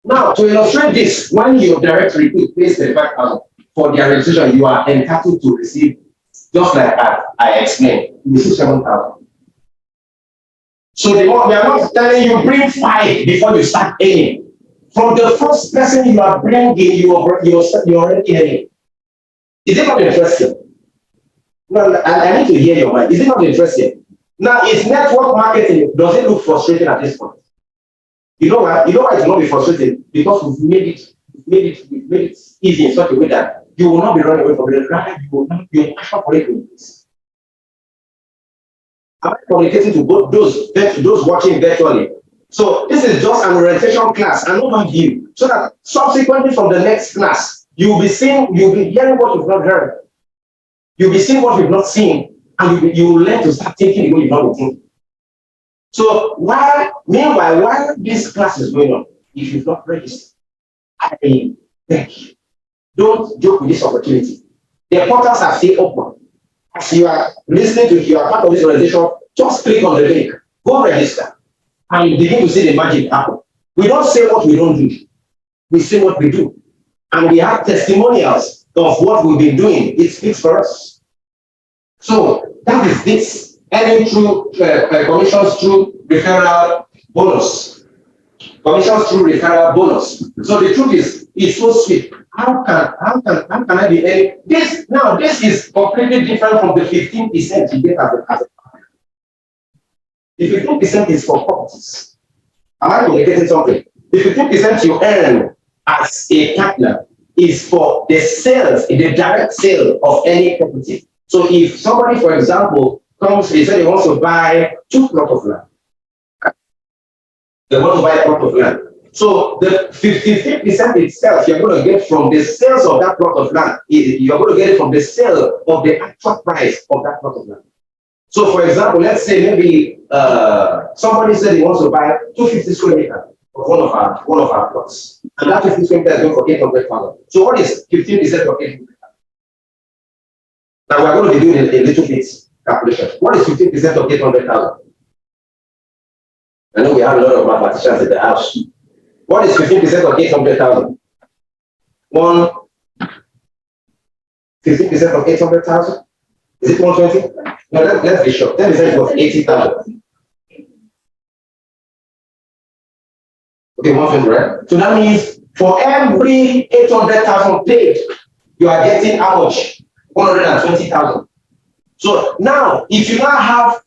Now, to illustrate this, when your direct repeat pays 35,000 for their registration, you are entitled to receive, just like I explained, you receive 7,000. So they are not telling you bring 5 before you start aiming. From the first person you are bringing, you're already aiming. Is it not interesting? No, I need to hear your mind. Is it not interesting? Now, is network marketing, does it look frustrating at this point? You know why? You know why it will not be frustrating? Because we've made it easy in such a way that you will not be running away from it. Rather, you will not be passionate for it. I'm communicating to both those watching virtually. So this is just an orientation class, an overview, so that subsequently from the next class, you'll be hearing what you've not heard. You'll be seeing what you've not seen, and you will learn to start thinking the way you've not been thinking. So meanwhile, while this class is going on, if you've not registered, I beg you, don't joke with this opportunity. The portals are still open. As you are listening to, you are part of this organization, just click on the link, go register, and you begin to see the magic happen. We don't say what we don't do. We say what we do. And we have testimonials of what we've been doing. It speaks for us. So that is this. Earning through commissions through referral bonus. Commissions through referral bonus. So the truth is, it's so sweet. How can I be earning this? Now, this is completely different from the 15% you get as a partner. The 15% is for properties. Am I communicating something? The 15% you earn as a partner is for the sales, the direct sale of any property. So if somebody, for example, comes, he said he wants to buy 2 plots of land. They want to buy a plot of land. So the 53% itself, you're going to get from the sales of that plot of land. You're going to get it from the sale of the actual price of that plot of land. So for example, let's say maybe somebody said he wants to buy 250 square meters of one of our plots. And that 50 square meters is going for 800,000. So what is 15% of 800,000? Now we're going to be doing a little bit calculation. What is 15% of 800,000? I know we have a lot of mathematicians in the house. What is 15% of 800,000? 15% of 800,000? Is it 120? No, let's be sure. 10% of 80,000. Okay, 120, right? So that means for every 800,000 paid, you are getting how much? 120,000. So now, if you now have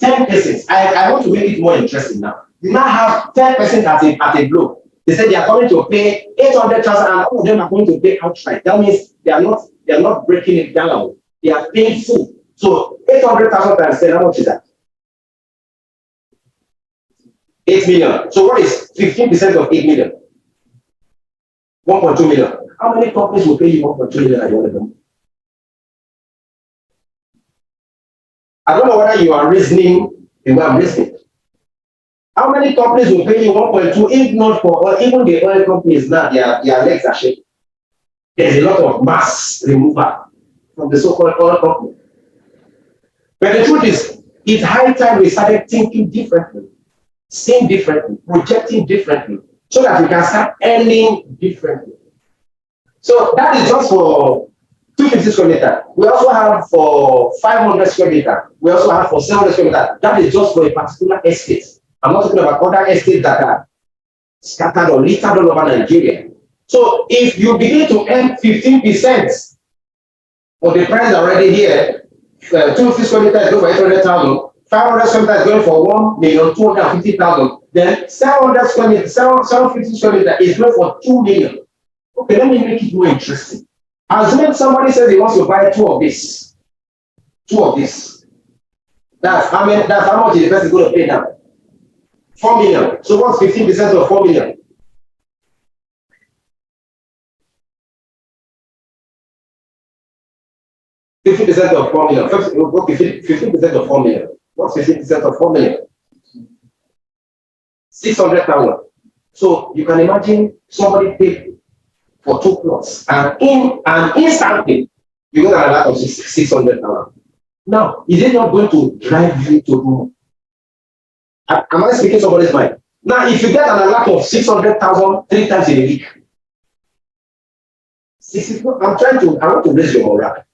10%, I want to make it more interesting now. You now have 10% at a blow. They said they are going to pay 800,000 and all of them are going to pay outright. That means they are not breaking it down. They are paying full. So 800,000 times 10, how much is that? 8 million. So what is 15% of 8 million? 1.2 million. How many companies will pay you 1.2 million at the end of the month? I don't know whether you are reasoning the way I'm reasoning. How many companies will pay you 1.2 if not for, or even the oil companies now, their legs are shaking. There's a lot of mass removal from the so-called oil company. But the truth is, it's high time we started thinking differently, seeing differently, projecting differently, so that we can start earning differently. So that is just for 250 square meter. We also have for 500 square meter. We also have for 700 square meter. That is just for a particular estate. I'm not talking about other estates that are scattered or littered all over Nigeria. So if you begin to earn 15% for the price already here, 250 square meter is going for 800,000, 500 square meter is going for 1,250,000, then 700 square meter, 750 square meter is going for 2 million. Okay, let me make it more interesting. Assuming somebody says he wants to buy two of this. That's how much the person is going to pay now. 4 million. So what's 15% of 4 million? 50% of 4 million. 15% of 4 million. What's 15% of 4 million? 600,000. So you can imagine somebody paid for 2 plots, and instantly you get an alert of 600,000. Now, is it not going to drive you to do? Am I speaking somebody's mind? Now, if you get an alert of 600,000 3 times in a week, I want to raise your morale.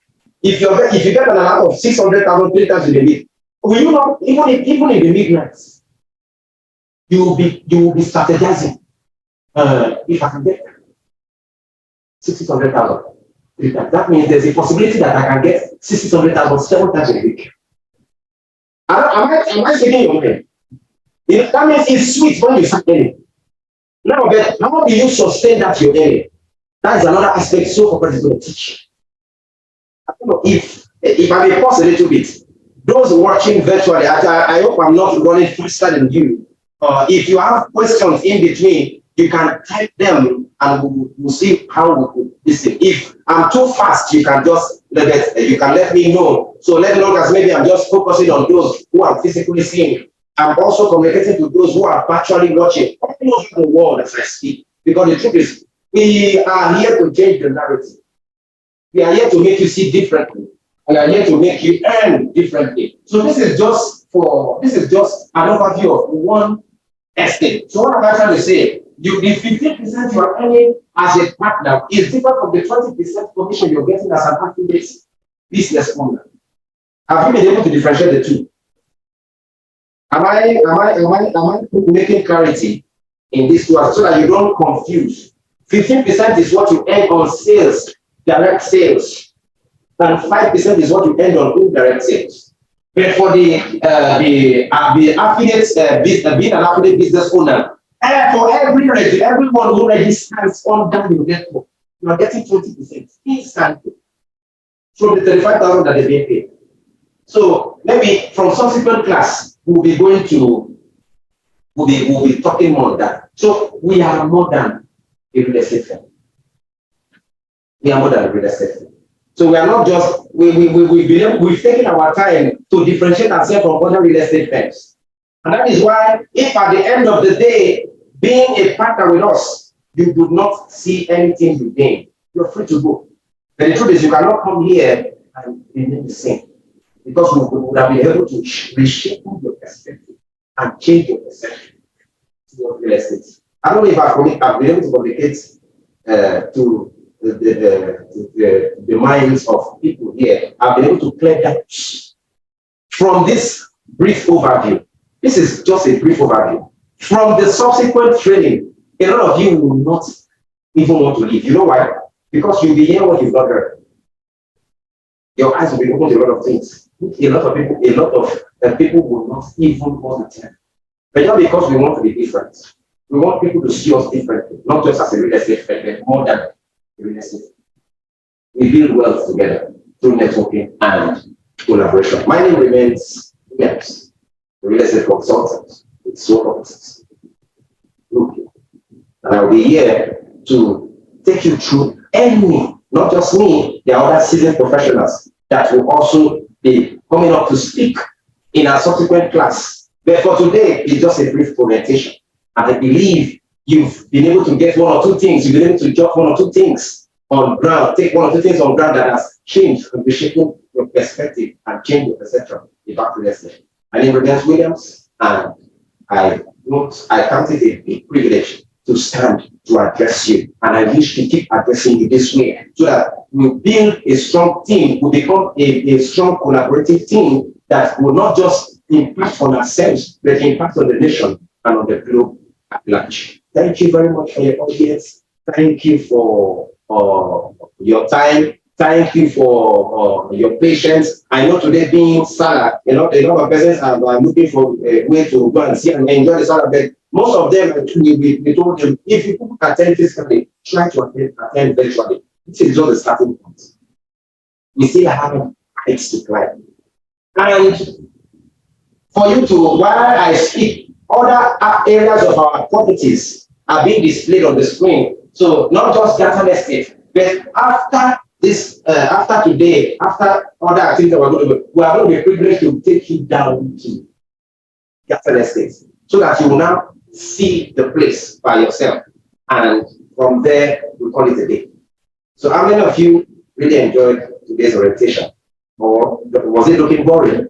If you get an alert of 600,000 3 times in a week, will you not, even in the midnights, you will be strategizing. If I can get 600,000 3 times, that means there's a possibility that I can get 600,000 7 times in a week. Am I speaking your mind? That means it's sweet when you start earning. Now, but how do you sustain that you're earning? That is another aspect so corporate is going to teach. I don't know if I may pause a little bit. Those watching virtually, I hope I'm not running faster than you. If you have questions in between, you can type them and we'll see how we could listen. If I'm too fast, you can just let me know. So let long as maybe I'm just focusing on those who are physically seeing. I'm also communicating to those who are virtually watching all over the world as I speak. Because the truth is, we are here to change the narrative. We are here to make you see differently. We are here to make you earn differently. So this is just an overview of one estate. So what am I trying to say? The 15% you are earning as a partner is different from the 20% commission you're getting as an affiliate business owner. Have you been able to differentiate the two? Am I making clarity in this one so that you don't confuse? 15% is what you earn on sales, direct sales, and 5% is what you earn on indirect sales. But for the affiliates, being an affiliate business owner, for everyone who registers on that network, you are getting 20% instantly from the 35,000 that they're being paid. So maybe from subsequent class, we'll be talking more on that. So we are more than a real estate firm. We are more than a real estate firm. So we are not just we've taken our time to differentiate ourselves from other real estate firms. And that is why if at the end of the day, being a partner with us, you do not see anything you gain, you're free to go. But the truth is you cannot come here and remain the same. Because we would have been able to reshape your perspective and change your perception towards real estate. I don't know if I've been able to communicate to the minds of people here. I've been able to clear that from this brief overview. This is just a brief overview. From the subsequent training, a lot of you will not even want to leave. You know why? Because you'll be hearing what you've not heard. Your eyes will be open to a lot of things. A lot of people will not even want to tell. But not because we want to be different. We want people to see us differently, not just as a real estate firm, but more than a real estate. We build wealth together through networking and collaboration. My name remains Williams, the real estate consultant with Soho. And I'll be here to take you through not just me, there are other seasoned professionals that will also be coming up to speak in our subsequent class. But for today, it's just a brief presentation. And I believe you've been able to get one or two things, you've been able to jot one or two things on ground, take one or two things on ground that has changed and reshaping your perspective and change your perception about real estate. My name is Williams, and I count it a big privilege to stand to address you. And I wish to keep addressing you this way so that we build a strong team, we become a strong collaborative team that will not just impact on ourselves, but impact on the nation and on the globe at large. Thank you very much for your audience. Thank you for your time. Thank you for your patience. I know today being Salah, a lot of persons are looking for a way to go and see and enjoy the Salah, but most of them, we told them, if you attend physically, try to attend virtually. This is just the starting point. We still have heights to climb. And for you to, while I speak, other areas of our properties are being displayed on the screen. So not just data estate, but after this after today, after other activities that we're going to do, we are going to be privileged to take you down to the estate so that you will now see the place by yourself. And from there, we call it a day. So how many of you really enjoyed today's orientation? Or was it looking boring?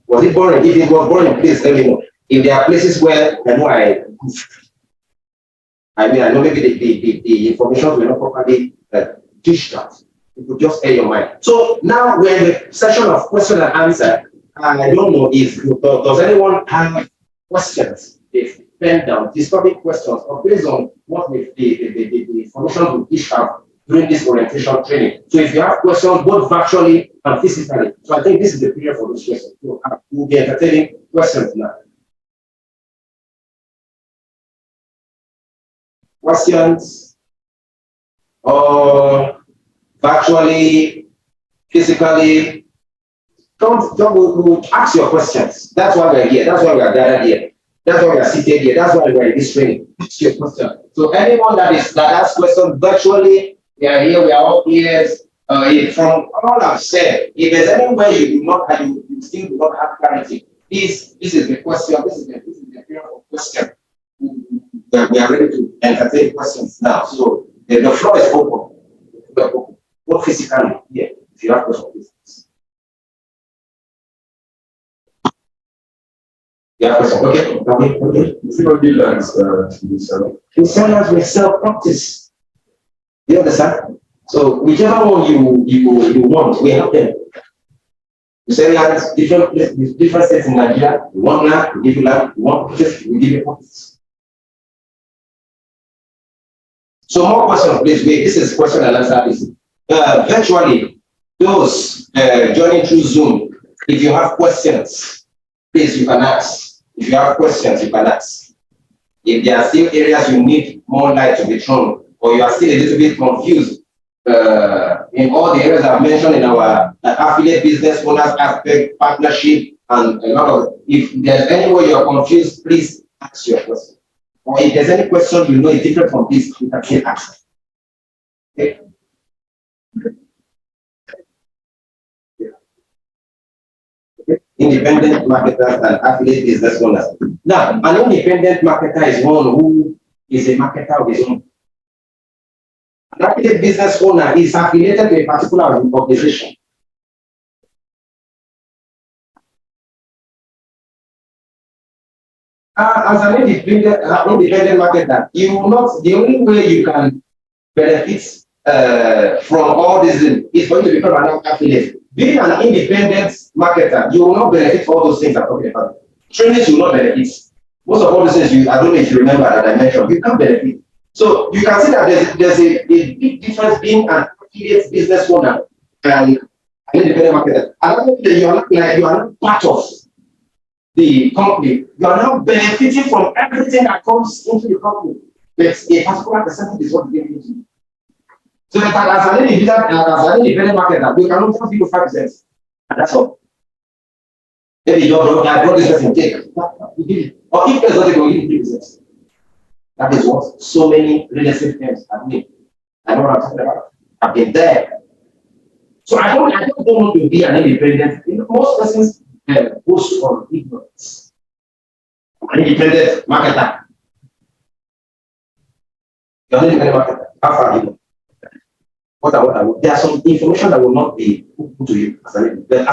Was it boring? If it was boring, please let me know. If there are places where I know I know maybe the information will not properly dished out. You could just air your mind. So now we're in the session of question and answer. And I don't know if does anyone have questions? If pen down discovery questions or based on what the information we dished out during this orientation training. So if you have questions both virtually and physically, so I think this is the period for those questions. So we'll be entertaining questions now. Questions or virtually, physically, don't ask your questions. That's why we're here. That's why we are gathered here. That's why we are seated here. That's why we're in this training. Ask your question. So anyone that asks questions virtually, we are here. We are all ears. From all I've said, if there's anywhere you do not have, you still do not have clarity, this is the question. This is the period of question. We are ready to entertain questions now. So the floor is open. Both physically, yeah, if you have questions. Yeah, question. Okay. Everybody learns in sellers with self-practice. You understand? So whichever one you want, we help them. You say lands, different states in Nigeria, you want land, we give you land, you want practice, we give you practice. So more questions, please. Wait, this is question and answer. Virtually, those joining through Zoom, if you have questions, please you can ask. If you have questions, you can ask. If there are still areas you need more light to be thrown, or you are still a little bit confused in all the areas I've mentioned in our affiliate business owners aspect, partnership, and a lot of, if there's any way you're confused, please ask your question. Or if there's any question you know is different from this, you can still ask. Okay. Independent marketers and affiliate business owners. Now, an independent marketer is one who is a marketer of his own. An affiliate business owner is affiliated to a particular organization. As an independent marketer, you will not, the only way you can benefit from all this is for you to become an affiliate. Being an independent marketer, you will not benefit all those things I'm talking about. Trainings will not benefit. Most of all those things, I don't know if you remember that I mentioned, you can't benefit. So you can see that there's a big difference being an affiliate business owner and an independent marketer. Another thing that you are not part of the company, you are now benefiting from everything that comes into the company. But a particular percentage is what they give you. So that as an independent marketer, we can only give you 5%. And that's all. Maybe you don't brought this person take. Or if there's not going to give you 3%. That is what so many real estate firms have made. I know what I'm talking about. I've been there. So I don't want to be an independent. Most persons boast from ignorance. An independent marketer. You're an independent marketer. How far are you? There are some information that will not be put to you as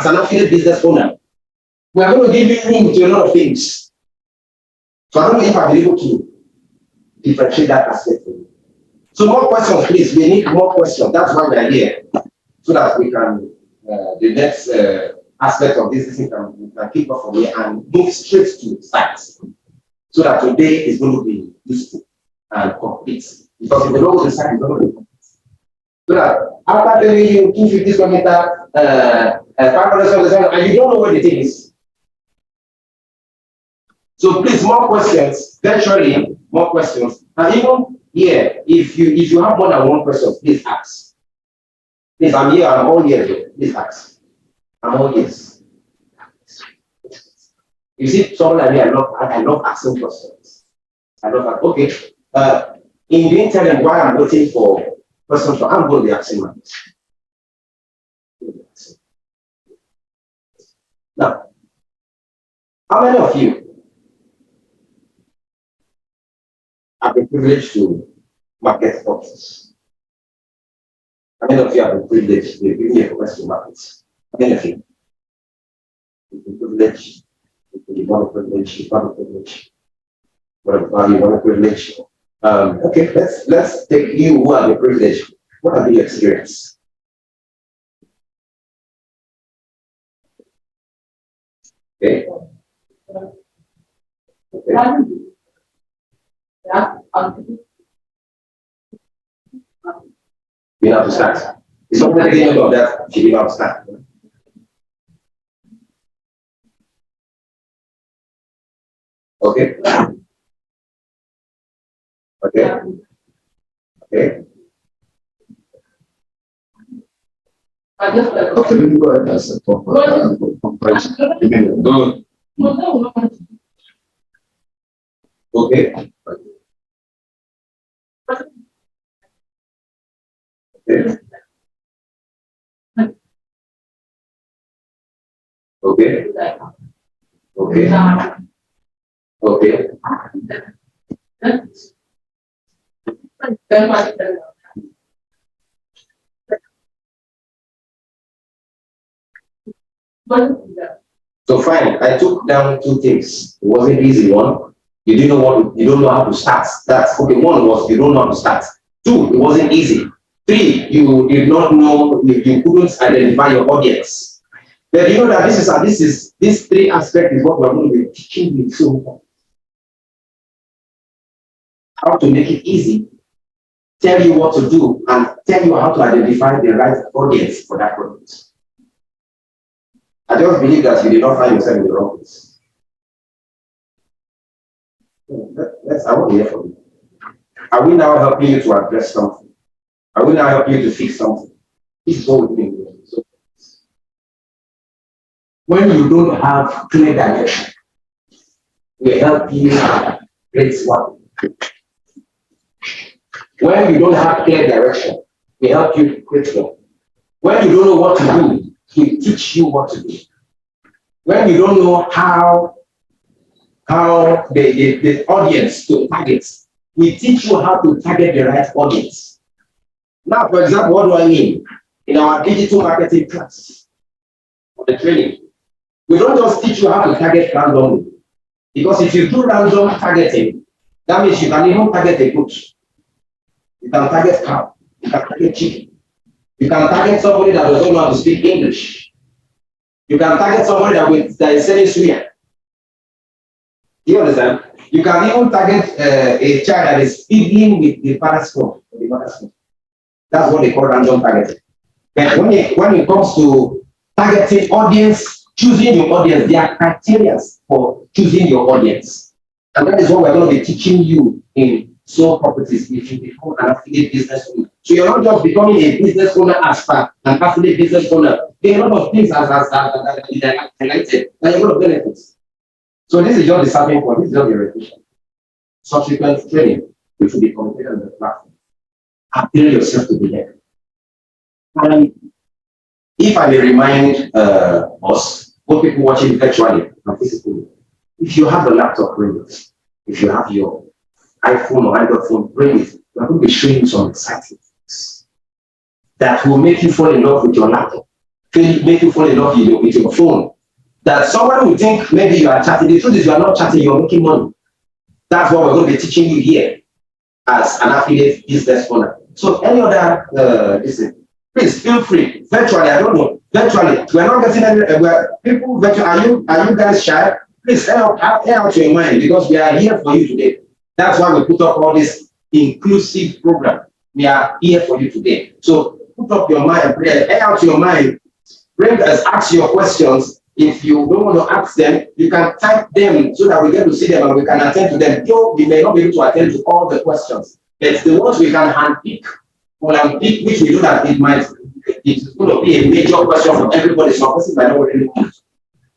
an affiliate business owner. We are going to give you room to a lot of things. So I don't know if I'll be able to differentiate that aspect for you. So more questions, please. We need more questions. That's why we are here. So that we can, the next aspect of this we can kick off from here and move straight to sites. So that today is going to be useful and complete. Because if you don't go to site, it's going to be complete. So that after telling you 250 square meter, 500 square meter, and you don't know where the thing is. So please, more questions, virtually more questions. And even here, if you have more than one question, please ask. Please, I'm here, I'm all here. Please ask. I'm all ears. You see, someone like me, I love asking questions. I love that. Okay. In the interim, while I'm waiting for Question for I'm going to be asking my now. How many of you have been privileged to market stocks? How many of you have been privileged to give me a question markets? How many of you? You've been privileged, you want a privilege, you want a privilege, whatever you want a privilege. Okay, let's take you who have the privilege. What have you experienced? Okay. Okay. You have to start. It's not the beginning of that. You have to start. Okay. Okay. Okay. Okay, we can go ahead and start talk about that. Okay. Okay. Okay. Okay. So fine, I took down two things. It wasn't easy. One, you don't know how to start. That's okay. One was you don't know how to start. Two, it wasn't easy. Three, you did not know, you couldn't identify your audience. But you know that this three aspect is what we're going to be teaching you so how to make it easy, tell you what to do, and tell you how to identify the right audience for that product. I just believe that you did not find yourself in the wrong place. I want to hear from you. Are we now helping you to address something? Are we now helping you to fix something? This is what we think. So, when you don't have clear direction, we help you create one. When you don't have clear direction, we help you create one. When you don't know what to do, we teach you what to do. When you don't know how the audience to target, we teach you how to target the right audience. Now, for example, what do I mean? In our digital marketing class, the training, we don't just teach you how to target randomly. Because if you do random targeting, that means you can even target a goat. You can target cow. You can target chicken. You can target somebody that doesn't know how to speak English. You can target somebody that is selling suya. Do you understand? You can even target a child that is fiddling with the father's phone. That's what they call random targeting. But when it comes to targeting audience, choosing your audience, there are criteria for choosing your audience. And that is what we're going to be teaching you in Soho Properties if you become an affiliate business owner. So you're not just becoming a business owner as far an affiliate business owner. There are a lot of things as highlighted, and a lot of benefits. So this is just the starting point. This is just the repetition. Subsequent training, which will be communicated on the platform. Appeal yourself to be there. And if I may remind us, both people watching virtually and physically, if you have a laptop, bring it. If you have your iPhone or Android phone, bring it. We're going to be showing you some exciting things that will make you fall in love with your laptop, make you fall in love with your phone. That somebody will think maybe you are chatting. The truth is you are not chatting, you are making money. That's what we're going to be teaching you here as an affiliate business owner. So any other please feel free. Virtually, I don't know. Virtually, we're not getting anywhere. People virtually, are you guys shy? Please air out your mind because we are here for you today. That's why we put up all this inclusive program. We are here for you today. So put up your mind, air out your mind, bring us, ask your questions. If you don't want to ask them, you can type them so that we get to see them and we can attend to them. Though we may not be able to attend to all the questions, but the ones we can handpick, which we do that it's going to be a major question for everybody. Some person might not really want to.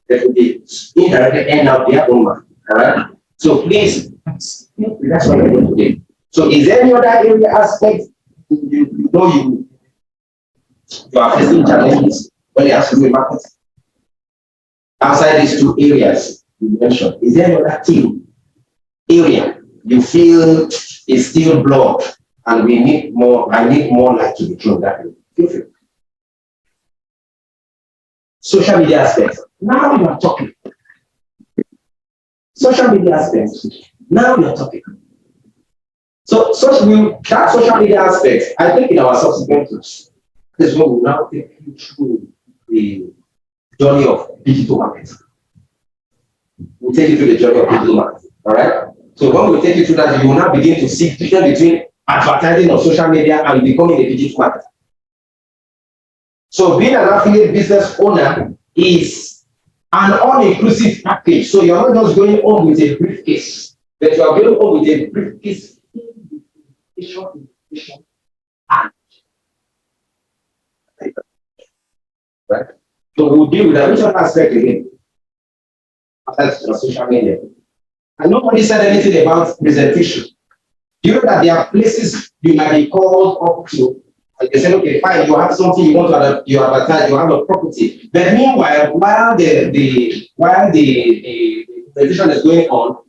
There will be indirectly end out their own mind. All right. So please, that's what we're doing today. So is there any other area aspect you know you are facing challenges when you have to do a market. Outside these two areas you mentioned, is there another team area you feel is still blocked and we need more, I need more light to be thrown that way? Feel free. Social media aspects. Now you are talking. Social media aspects. Now we are talking. So that social media aspect, I think in our subsequent class, this one will now take you through the journey of digital marketing. We'll take you through the journey of digital marketing. All right. So when we take you through that, you will now begin to see the difference between advertising on social media and becoming a digital marketer. So being an affiliate business owner is an all-inclusive package. So you're not just going on with a briefcase, but you are going on with a briefcase and right. So we'll deal with that. Which one aspect again? That's social media. And nobody said anything about presentation. Do you know that there are places you might be called up to, and they say, okay, fine, you have something you want to you advertise, you have a property. But meanwhile, while the presentation is going on,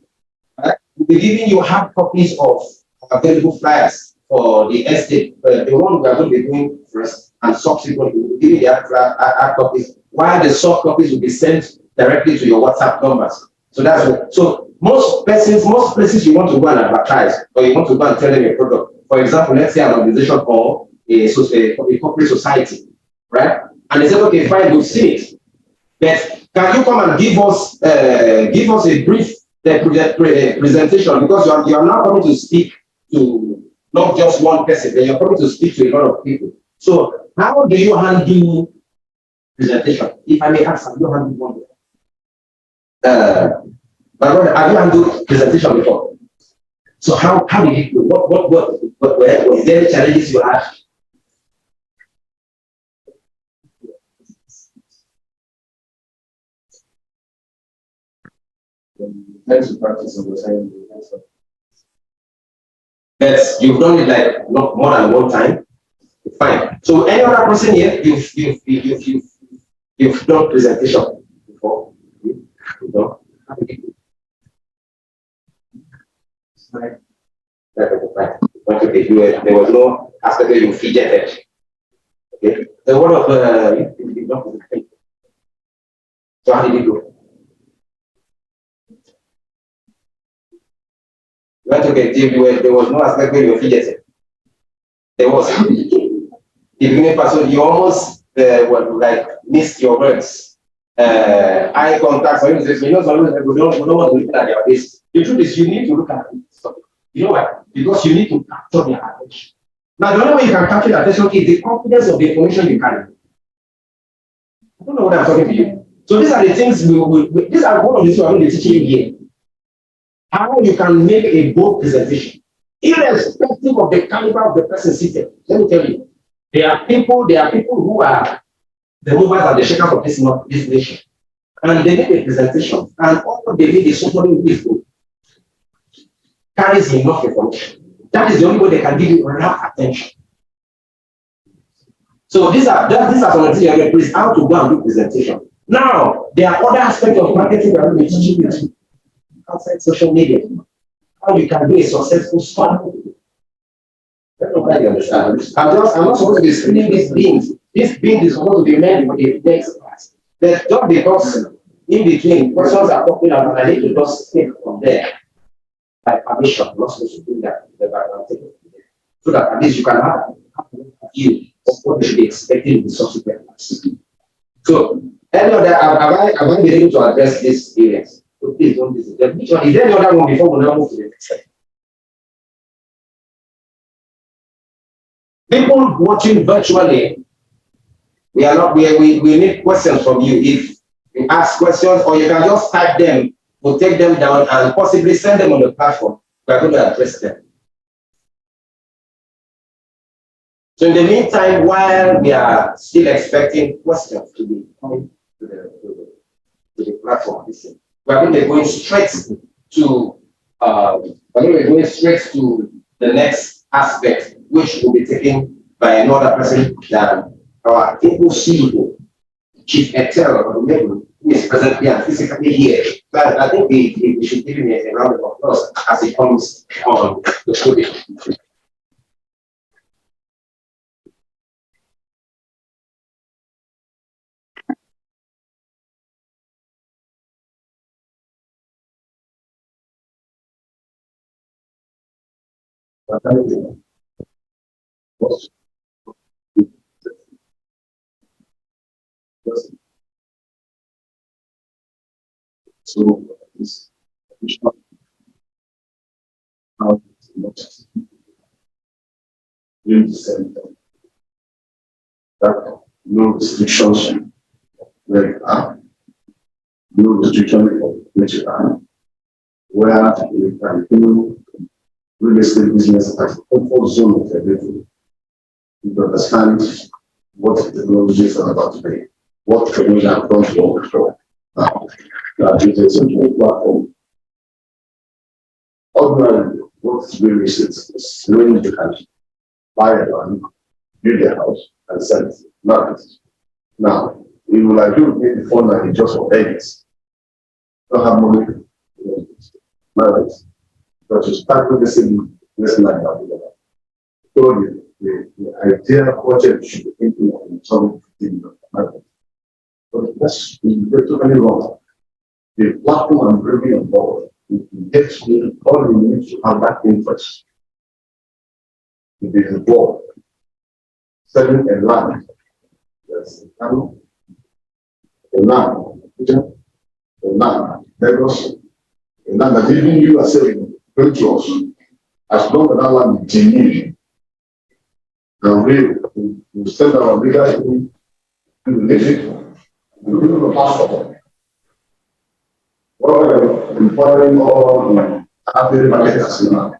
right, we'll be giving you hard copies of available flyers for the estate. The one we are going to be doing first and subsequently, we'll be giving the hard copies, while the soft copies will be sent directly to your WhatsApp numbers. So that's what, so most places you want to go and advertise, or you want to go and tell them your product. For example, let's say an organization or a corporate society, right? And they say, okay, fine, we've seen it. But can you come and give us a brief presentation, because you are now coming to speak to not just one person, but you're coming to speak to a lot of people. So how do you handle presentation? If I may ask, have you handled one? But have you handled presentation before? So how did it go? What were there any challenges you had? Thanks to practice on the same. Yes, you've done it like not more than one time. Fine. So any other person here, you've done presentation before? You've done? Right. Okay, there was no aspect where you fidgeted. Okay. The one of so how did it go? Right, okay, there was no aspect where you fidgeted. There was the beginning person, you almost like missed your words. Eye contact, for instance, you know, sometimes we don't want to look at their face. The truth is, you need to look at it. You know why? Because you need to capture their attention. Now, the only way you can capture their attention is the confidence of the information you carry. I don't know what I'm talking to you. So these are the things these are one of the things I'm going to be teaching you here. How you can make a bold presentation, irrespective of the caliber of the person seated. Let me tell you, there are people who are the movers and the shakers of this nation. And they make a presentation, and all they need is somebody who is good, carries enough information. That is the only way they can give you enough attention. So these are some of the things you're going to please how to go and do presentation. Now, there are other aspects of marketing that we teaching you outside social media. How you can do a successful start. I don't know why you understand. I'm not supposed to be screening these beans. This bean is supposed to be meant for the next class. There's just because in between questions are talking about, I need to just take from there by permission. I'm not supposed to do that. So that at least you can have a view of what you should be expecting in the subsequent class. So, any other, have I been able to address these areas? So please don't visit them. Which one? Is there any other one before we now move to the next slide? People watching virtually, we need questions from you. If you ask questions, or you can just type them, we'll take them down and possibly send them on the platform. We're going to address them. So in the meantime, while we are still expecting questions to be coming to the platform, we're going to be going straight to the next aspect which will be taken by another person than our able CEO, Chief Excel, who is presently and physically here. But I think we should give him a round of applause as he comes on the podium. So this that no restrictions where you are, no restriction of which you are, where you can do real estate business as a comfort zone of everything. You understand what technology is about today, what technology have done for that is a simple platform. Ordinarily, what real estate is when you can buy a land, build a house, and sell it. Now, you will like you pay the phone money just for eggs. Don't have money. Marriage. But you start with the same lesson like that. So the idea budget should be implemented something in the market. But that's you get too many wrong. The platform and bringing on board, you get to all you need to have that interest. To be involved. Selling a land. Yes, a land, Lagos, a land that even you are selling, very close. As long as that land is genuine, and we send our leaders to visit, we do the passport. What are empowering all the African marketers now?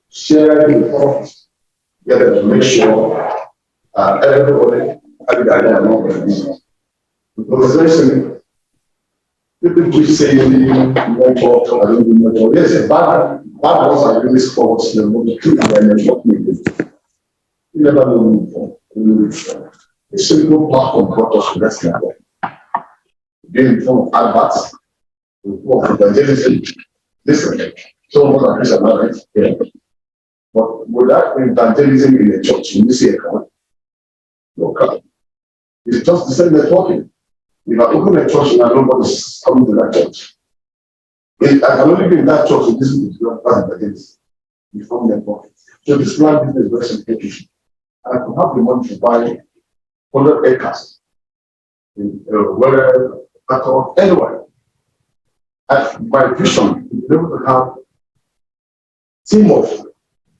Share the profits, get them to make sure everybody has their business. Because essentially, people keep saying network, I don't do network. Yes, bad ones are really sports, the most true network. You never know. A simple platform brought us to that level. Being in form of adverts, in form of evangelism. Listen, some of us are Christian, right? Yeah. But without evangelism in the church, you see a crowd. No crowd. It's just the same networking. If I open a church and nobody's coming to that church, I can only be in that church if this is not evangelism. You form networking. So this land business is very simplification. I could have the money to buy 100 acres in wherever, anywhere. And my vision is to be able to have a team of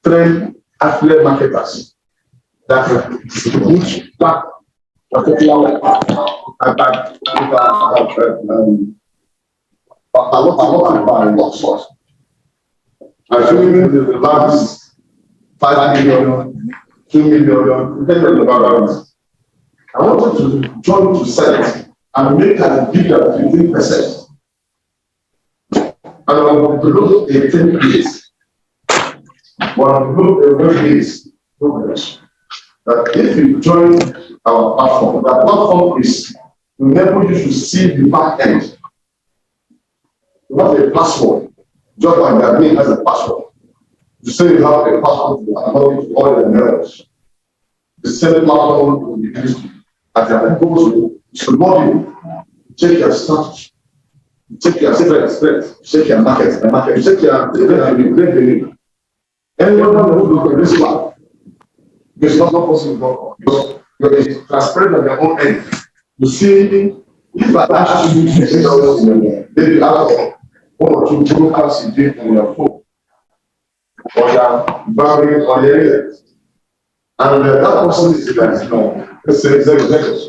trained affiliate marketers that reach that particular I think the last 5 million, 2 million, depending on the balance. I wanted to join to sell it and make it bigger 15%. And I want to look at 10 days. One look at 30 days progress. That if you join our platform, that platform is to enable you to see the back end. You have a password, just like that name has a password. You say you have a password to all the members. The same platform will be used as an goes to log in, check your status, check your sales, check your market, check your revenue. Anyone who looks at this one, it's not possible because you're transparent on your own end. You see, if I ask you to say maybe out of 1 or 2 brokers you did on your phone, or your banking on your area, and that person is let's say executives,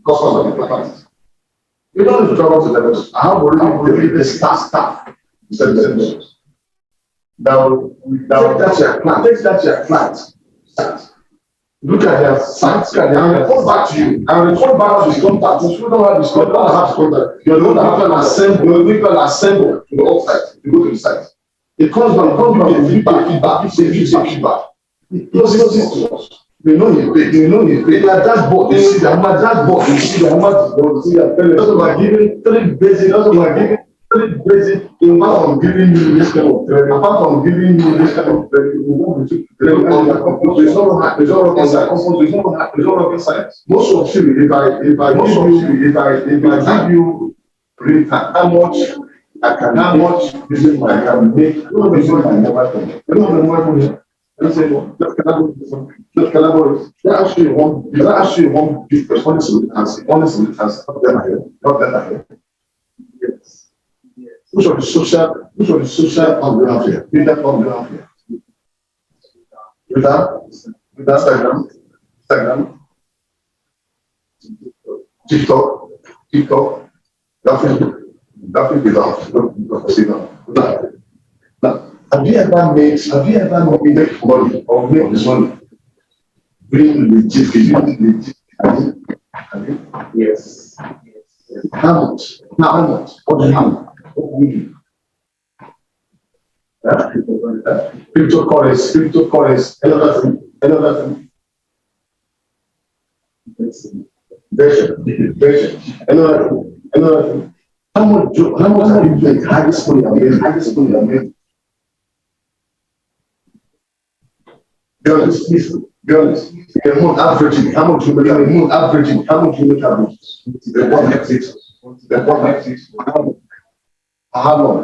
customers, the clients. You don't need to travel to them. I have already the staff. Now that's your client. Take that to your client. Look at their sites and report back to you. And report back to his contact. If you don't have his contact, don't have contact. You're going to have to assemble. You're going to assemble to the offsite. You go to the site. It comes back. It comes back with feedback. It's a feedback. He closes it to us. We know he's paid. We know he's paid. Like dashboard, you see the dashboard, you see the amount, you see the payment. That's about giving three basic, that's about giving three basic, apart from giving you this kind of training, apart from giving you this kind of training, we want to there's no rocket science. Most of you, if I give you how much I can, how much using my, I can make, using my mobile phone. You know the mobile phone. I say, no, let's collaborate. That's actually one big question. Honestly, not that I hear. Yes. Which of the social on ground here? With that on ground here. With that Instagram, TikTok, that is out. Now, have you ever made money or make this money? Being legit. Have you? Yes. How much? What do you have? Cryptocurrency, another thing. Version. Another thing. How much have you made? Highest money I made. Be honest. You can move averaging. How much you make? Averaging. The one exit. How long?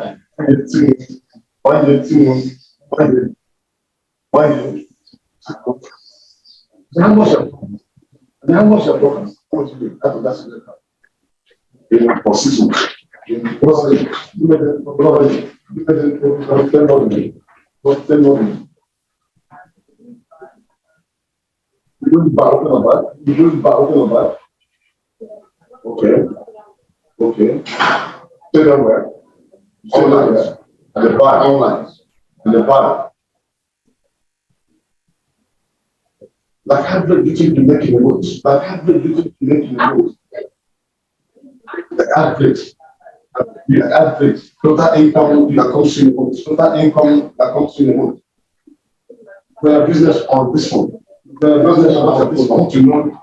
1 year, 2 months. 1 year. So how much your profit? How much you do? That's it. For 6 months. You don't buy open about. Okay. Say that where? Online. And the buy online. And the buy. Like how big you think you make in the woods? The average. Total income that comes to the woods. We have business on this one. I want to know.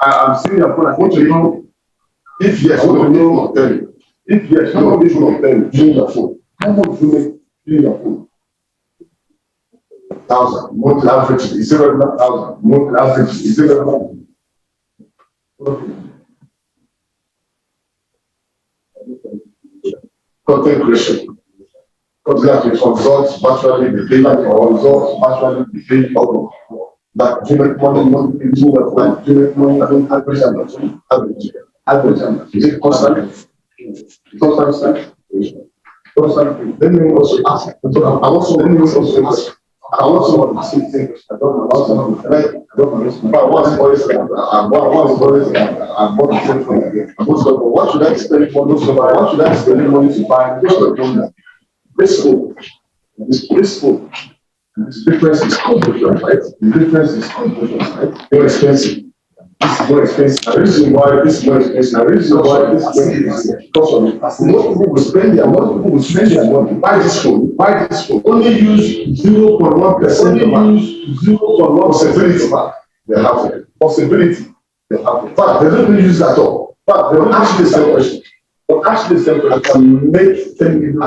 I'm seeing your phone. I want to know if yes, what do you want to tell you? If yes, how much do you want to tell you using your phone? How much do you make using your phone? 1,000. Monthly average is regular 1,000. Monthly average is regular. Content creation. Results virtually behave or results virtually behave that you make money average. Is it constant? Constant. Then we also ask. I want to see things. I don't know. What should I spend money to buy? Blissful. This difference is controversial, right? More expensive. This is more expensive. The reason why this is more expensive. Because of most people will spend their money. Buy this phone. Only use 0.1%. They have possibility. But they don't use that at all. But they don't actually sell question. I can make 10 million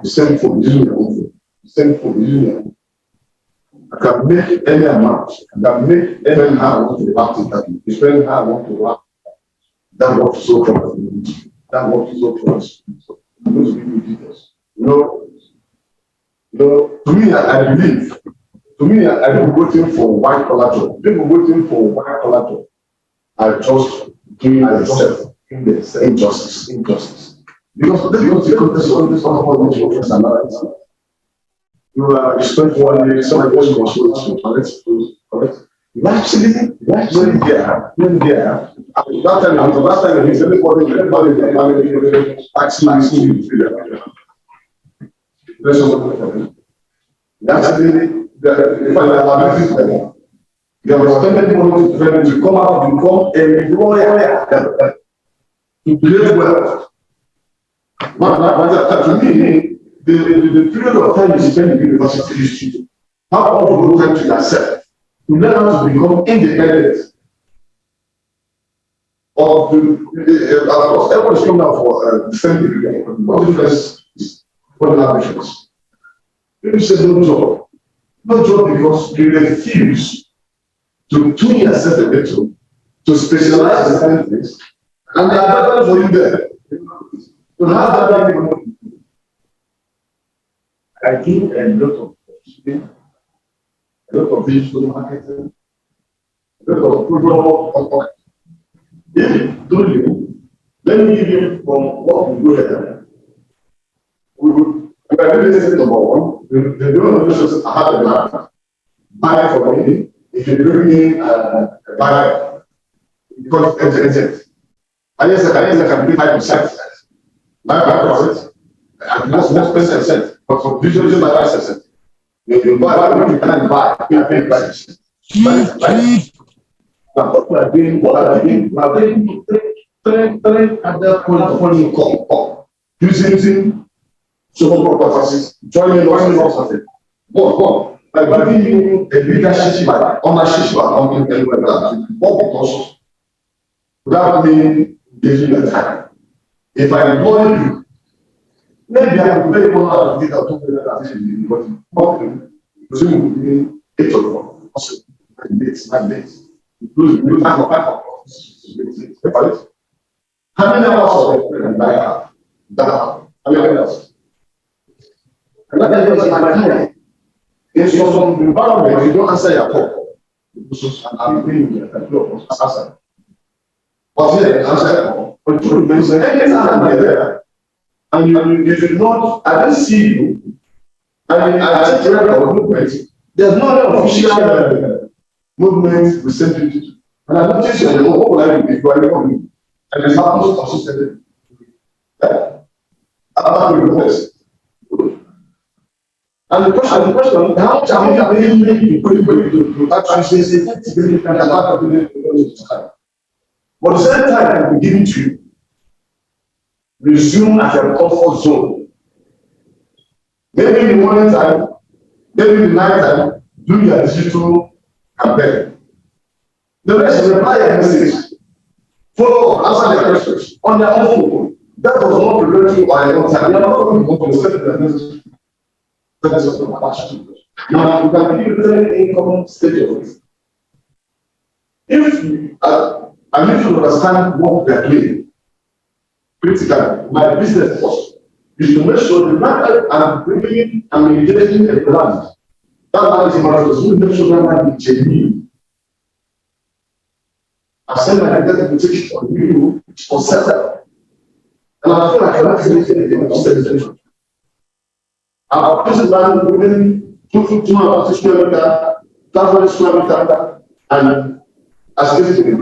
the same phone using your own phone. I can make any amount. I can make any how I want to act it. Depending how I want to act. That's what is so close. I'm going to give you details. To me, I believe. I'm waiting for white collar job. People waiting for white collar job. I just doing myself injustice. Because you spend 1 year, somebody else correct. Actually, when there, last time everybody actually you are spending money to come out and become a lawyer to create wealth. To me, the period of time you spend in university history, how often time to yourself to learn how to become independent. Or of course, everyone is coming out for the same degree. What difference is what ambitions? People say no job. No job because you refuse to tune yourself a little, to specialize in certain things, and they are better for you there. To have that people. I do a lot of shipping, a lot of digital marketing, a lot of program. Let me give you from what we do here. We are doing this number one. The donor relations I have a plan. Buy for me. If you bring me a buyer, because it's I can be 5%. 5%. And most percent. But for visually my 5%. You buy, you can buy, you pay prices. Now, what we are doing, we are doing three other points of using Soho properties, joining us. One, by giving you a leadership, by ownership, by because without me giving your time. If I employ you, maybe I will pay more out of it or 2 million, but not presumably 8 or 9 days. You have a pack of how many hours of it I have? How many hours? And that is my time. In some environment, you don't answer your call. I'm paying you at your answer. But here, answer your call. But you mention anytime you're there, and you should not, I don't see you. I take record movement. There's no official movement we send you to. And I notice you know what will I do if you are living and it happens consistently. After the request. And the question, how much are we really to actually say but the same time I'm giving to you, resume at your comfort zone. Maybe in the morning time, maybe in the night time, do your digital campaign. The rest reply a message. Follow up, answer the questions on their own phone. That was not preventing by your own time. You are not going to send the message. That is what the question. Now, you can give them income stage of it. If I need to understand what they are doing, critically, my business first is to make sure the market I'm bringing and engaging a brand. That man is important to make sure that man is genuine. I send my invitation on you for setup. And I feel like I cannot say anything about celebration. Our businessman within 200 square meter, 1,000 square meter, and as basically,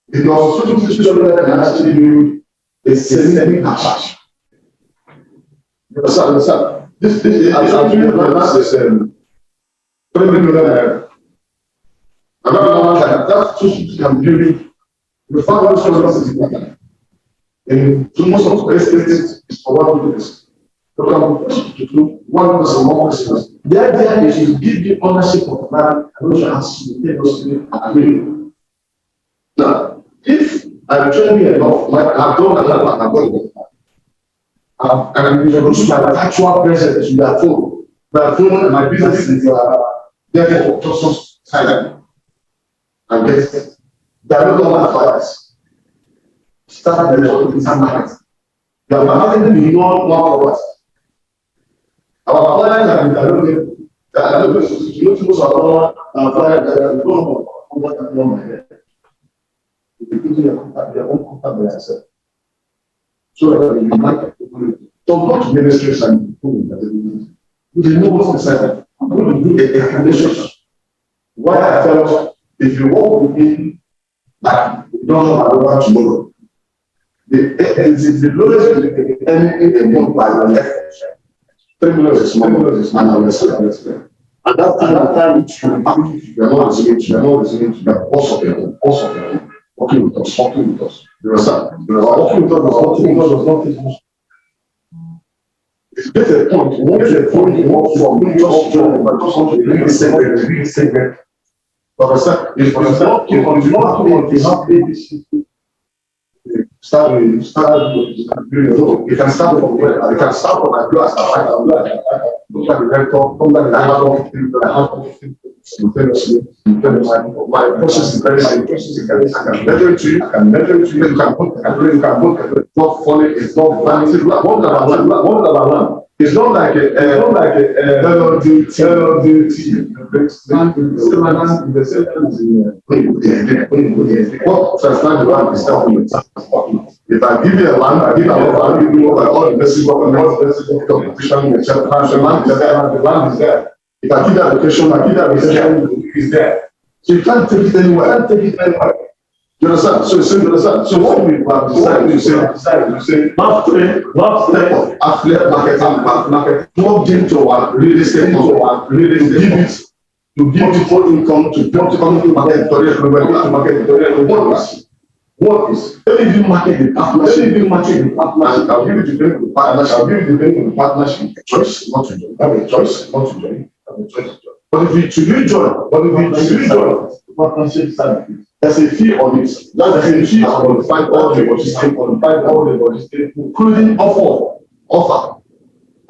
because 250 square meter can actually do a systemic attack. You understand? This is actually $3 million. That's 250 can build the family services in so most of the estates is for one business. You can push to do one person, one person. The idea is to give the ownership of land and also has to take us to agree. Now, if I train me enough, like I've done a lot, I've done it. And you use my actual presence, you are full. My phone and my business is there for just silent. And yes, there are no advice. Start the market. The market beyond one of us. Our clients are doing that. You know, most of our clients are doing what I know my head. They give you their own contact by yourself. So that you might don't go to ministries and they know what's inside. I'm going to do a foundation. Why I felt if you walk with me, like you don't know about tomorrow. The lowest anything they want by your left. 3 million is small, and I'm listening. And that time, you are not listening to the boss of them, working with us. You understand? Working with us does not take much. It's get a point, once a point, you want from, you just join, but just want to really segment. But if you not keep on, you have ABC. Start with, you can start from where, you can start from my class, look at the rector, come back, I have my process is very simple. I can measure it to you, you can put, not funny, it's not fancy, one number one. It's not like if I give you a land, I give you all the basic government, the land is there. If I give you allocation, I give you allocation, is there. So you can't take it anywhere. You understand? So what we decided to say, affiliate marketing, plugged into our real estate, to give people income, to come to market, what is? Let me do market the partnership. I'll give you the partnership. A choice not to join. Have a choice not to join. Have a choice to join. But if you join, the partnership side, there's a fee on it. That's a fee on all the logistics, including offer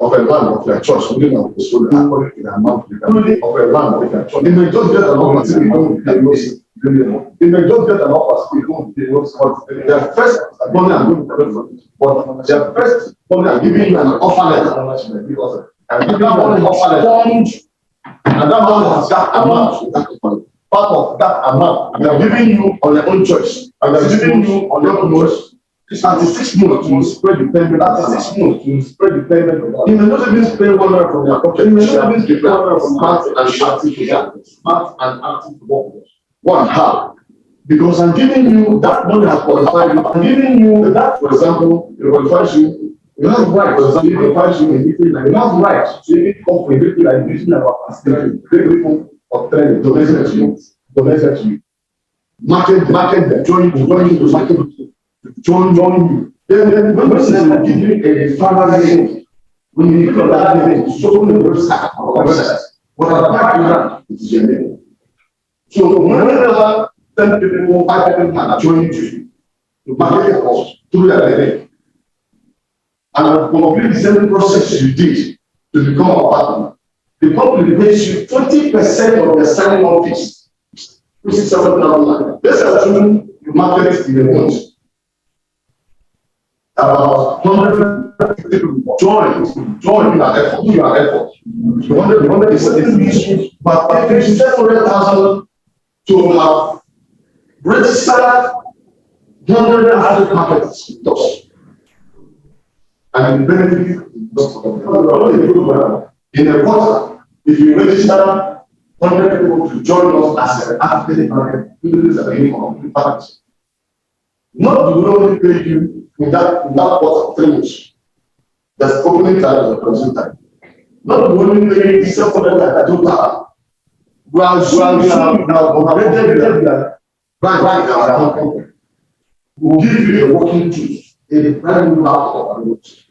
of a land of their choice, within a according to the amount of a land of their choice. They may just get an offer, they may just get an offer, their first money I'm going to pay for it. But their first money I'm giving you an offer letter. And that money offer letter. And that money is that amount. Part of that amount, they are giving you on your own choice. And they are giving you on your own choice. 36 months to spread the payment. 36 months to spread the payment. You may not even spend 100 from your pocket. You may not even spend 100 from smart and active workers. One, how? Because I'm giving you that money has qualified you. I'm giving you that, for example, it qualifies you. You have right. For example, it qualifies you in anything like you have right to even come for anything like using our facility. Of training, donate to you. Market them, join you, Then when we give you a final name, when you look at that name, so many websites, what are the background? It is your name. So whenever 10 people, 5 people are joining you, to market your course through their name. And complete the same process you did to become a partner. The company pays you 20% of the signing on fees, which is $7,000. Let's assume you market in a month. About 150 people join in our effort, do your effort. You want the certain issues, but I think $700,000 to have registered 100 marketers. And the benefit in a quarter, if you register 100 people to join us as an affiliate market, you do this at any complete partnership. Not to only pay you in that quarter 3 months. That's opening time and closing time. Not to only pay you except for that total. Right now, we'll give you a working tool, a brand new laptop and notes.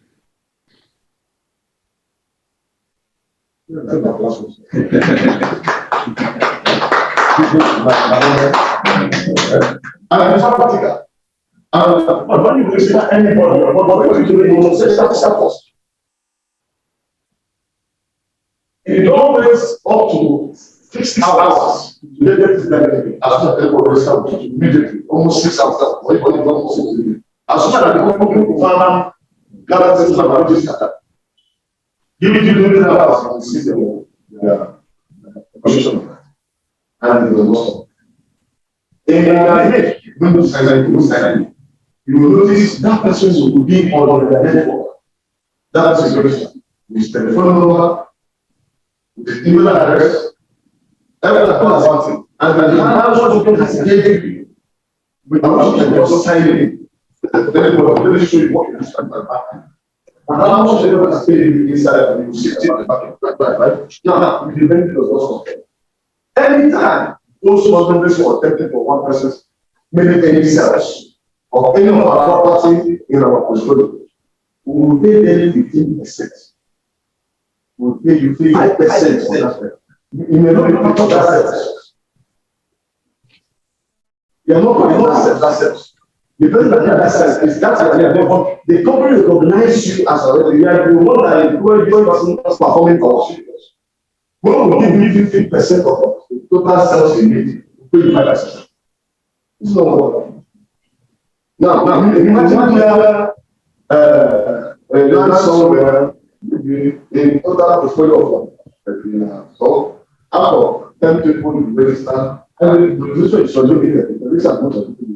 And it's not practical. But when you consider anybody, what you do, you say that's first. You don't wait up to 6 hours to get this benefit. As soon as everybody starts immediately, almost 6 hours. As soon as the company farmer gathers things about this, give it to the hours and see the commission. And it was lost. You will notice that person will be on the network. That is the question. His telephone number, his email address, everything about it. And then how much you can get with also signing. Then we will show you what you can and how much you can stay inside you sit in the back, right? Now, the benefit was also anytime those members were attempted for one person, maybe any sales of any of our property in our portfolio, we will pay them 15%. will pay you 5% for that. You may not be for that service. You are not going to accept that service. The person that has that service is that's what the company recognize you as a you are the one that employed this person performing for us. When we give you 50% of the total sales you need, we pay you 5%. It's not what. Now, imagine we land somewhere in total portfolio of so out of 10 people you register, and the position is already there. These are not of people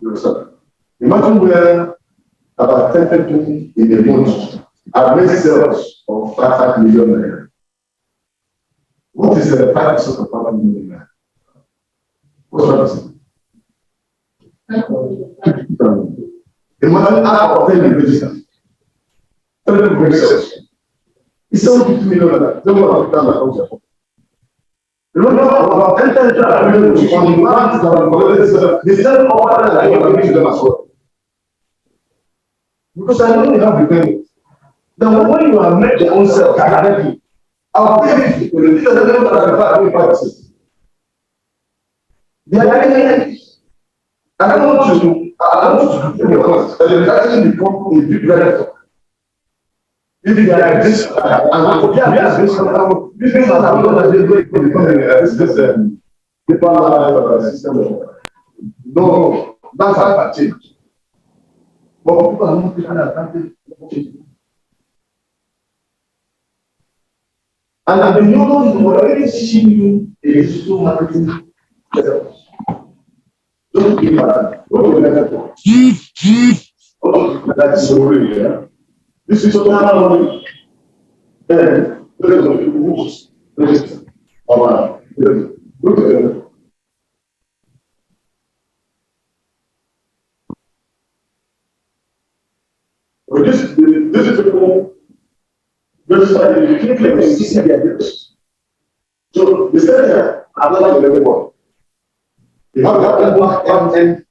you understand. Imagine where about 10 people in a month are made sales of 5 million naira. What is the 5% of 5 million naira? What's that? Imagine out of 10 register. 10 people make sales. It's 72 million naira. Don't want to tell my culture. Remember about 10 million on the lands that are collected, they sell over that I can give them as well. Because I know you have the payment. Then when you have made your own self directly, I'll pay you for the things that I don't have 5%. They are getting I don't want to do your cost, but it's actually become a big director. If they are this, and they are this, these things are not that they become this paper system. No, that's how it change. But people are not taking advantage of change. And the new ones will already see you a digital marketing levels. Don't give that. Don't that. That's so real, yeah. This is what I want. Then, there is a rules. Register. Alright. Look at it. But this is the register. You click like this, you see the address. So, the center, I'm not like everyone. You have that and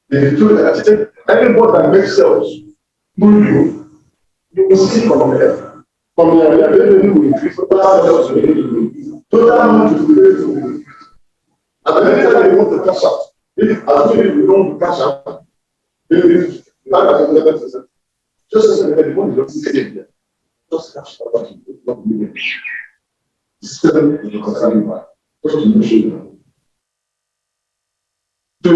the truth that everyone that makes sales, you will see from there. From there, revenue will increase, total sales will increase, total amount will increase. And the next time you want to cash out, if as you don't cash out, it is 5%. Just as you want to see it there. Just cash out, not million. System is concerning that. Just to show you. So,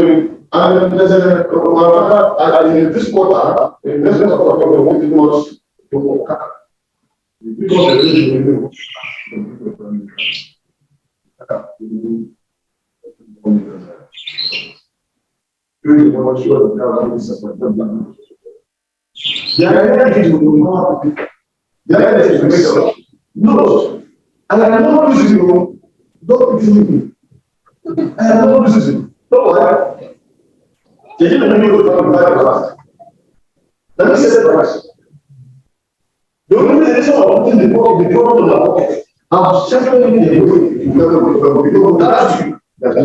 and there's in this quarter, in this quarter, we want to watch the work. Because and I know this is you, don't listen to me. I know this is you. Don't worry. They didn't go to the let me say the price. The only reason I want to the problem of the pocket. I'm certainly the way that's you. That's the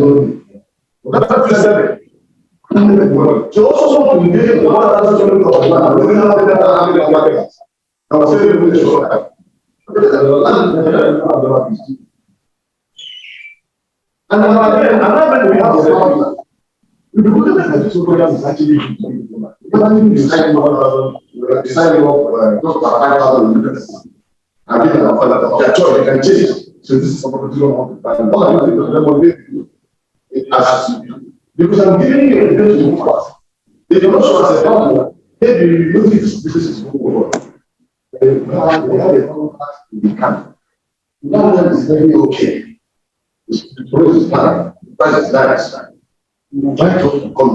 so also want to engage what others are doing of land. We don't have that market. I was saying to the show. And another we have the we look at this program is actually deciding up just for 5,000 and give them their choice, they can change it. So this is something you don't want to buy. All I need to them as because I'm giving you a benefit to move fast. They do not show us a problem. Maybe you know this is moving they have a contract in the camp. That is very okay. The price is fine. The price is nice. We invite us to come.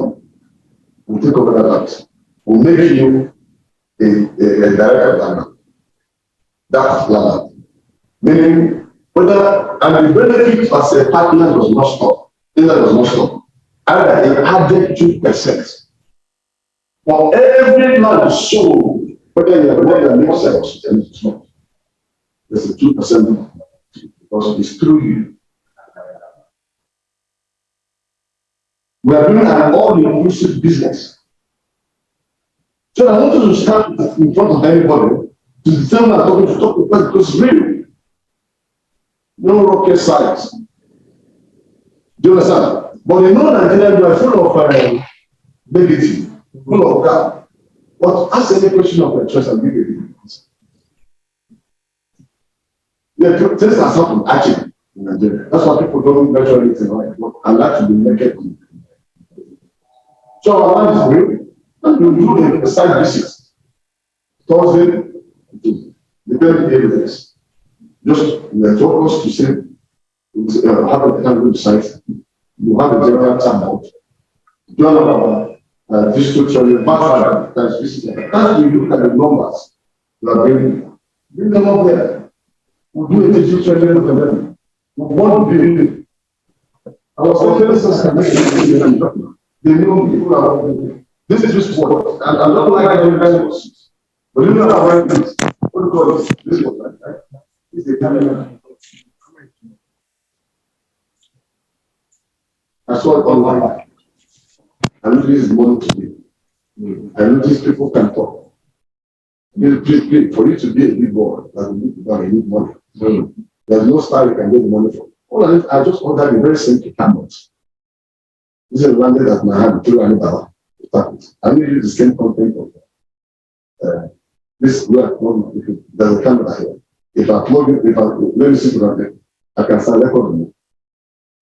We'll take over that land. We'll make you a director of land. That's land. Meaning, whether and the benefit as a partner does not stop. Does not stop. Either they added 2%. For every land sold, whether you are more than more sales, then it's not. There's a 2% because it's through you. We are doing an all-inclusive business. So I want you to stand in front of everybody to determine I'm talking to talk to person because really, no rocket science. Do you understand? But you know Nigeria, you are full of negative, full of that. But ask any question of interest and give a different answer. Yeah, things are happening actually in Nigeria. That's why people don't measure anything right. I like to be naked. So our land is real. And you do the site visits. Thursday, depending on the evidence. Just talk us to say, have a technical site. You have a general turnout. Do you know about digital training, that's visiting? As we look at the numbers, you are bring them up there. We do a digital training for them. We want to be. Our surveillance system, they know people are. This is just what, and I don't like that. But you know about this. What do you call this? This one, right? This is the camera. I saw it online. I noticed money today. I noticed people can talk. Please, for you to be a big boy, you need money. There's no style you can get the money from. All I just ordered a very simple camera. This is landed at my hand, $200. I need to use the same content of this work. There's a camera here. If I plug it, let me see what I can start recording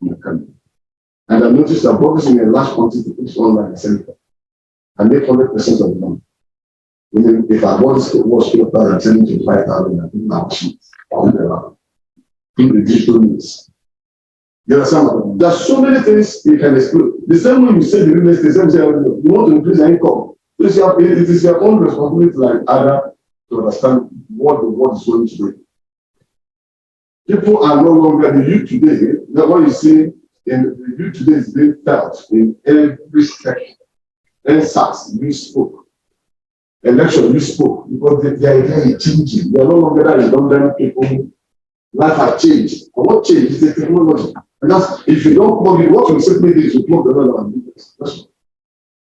it. And I noticed that focusing a large quantity puts online and send it. I make 100% of the money. If I want to watch filter and send it to 5,000, I think now sheets in the digital news. You understand? There are so many things you can explore. The same way you say the real estate, the same way you want to increase your income. It is your own responsibility, like other, to understand what the world is going to do. People are no longer the youth today. What you see in the youth today is being felt in every sector. NSAS, you spoke. Election, you spoke. Because the idea is changing. They are no longer that redundant people. Life has changed. And what changed is the technology. And that's, if you don't plug it, what you simply do is you plug the relevant details. That's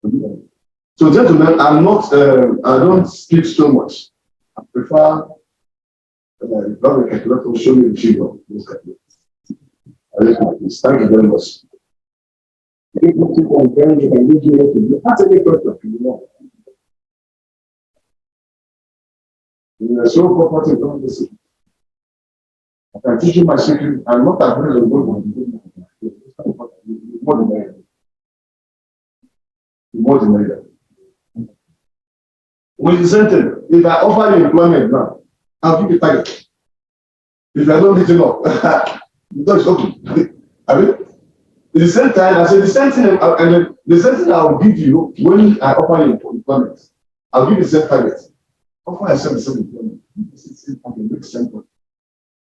all. So, gentlemen, I don't speak so much. I prefer, if I have a calculator, show me the figure. Thank you very much. People keep on going, you can leave me to ask any question, you know. In a show property, don't listen. I can teach you my secret. I'm not afraid of going more than that. More than that. With the sentence, if I offer you employment now, I'll give you target. If I don't hit it up, the door is open. I mean, at the same time, I say the same thing, and the same thing I will give you when I offer you employment. I'll give you the same target. Offer yourself the same employment. It makes sense.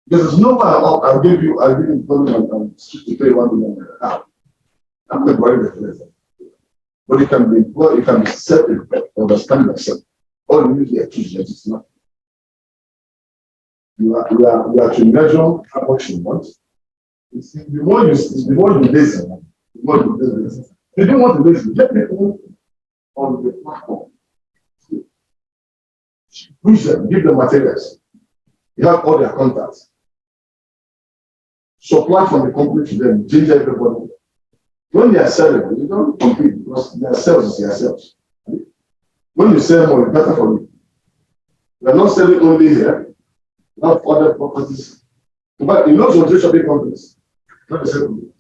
Because there's no way I'll give you employment and to pay 1 million. I'm not worried about it. But you can be employed, you can be understand yourself. All you need to achieve is not. You are to measure how much you want. The more you listen, the more you listen. If you don't want to listen, get people on the platform. Push them, give them materials. You have all their contacts. Supply from the company to them, change everybody. When they are selling, you don't compete because their sales is their sales. When you sell more, it's better for you. You are not selling only here, you have other properties. But in lots of trade shopping companies, not the same.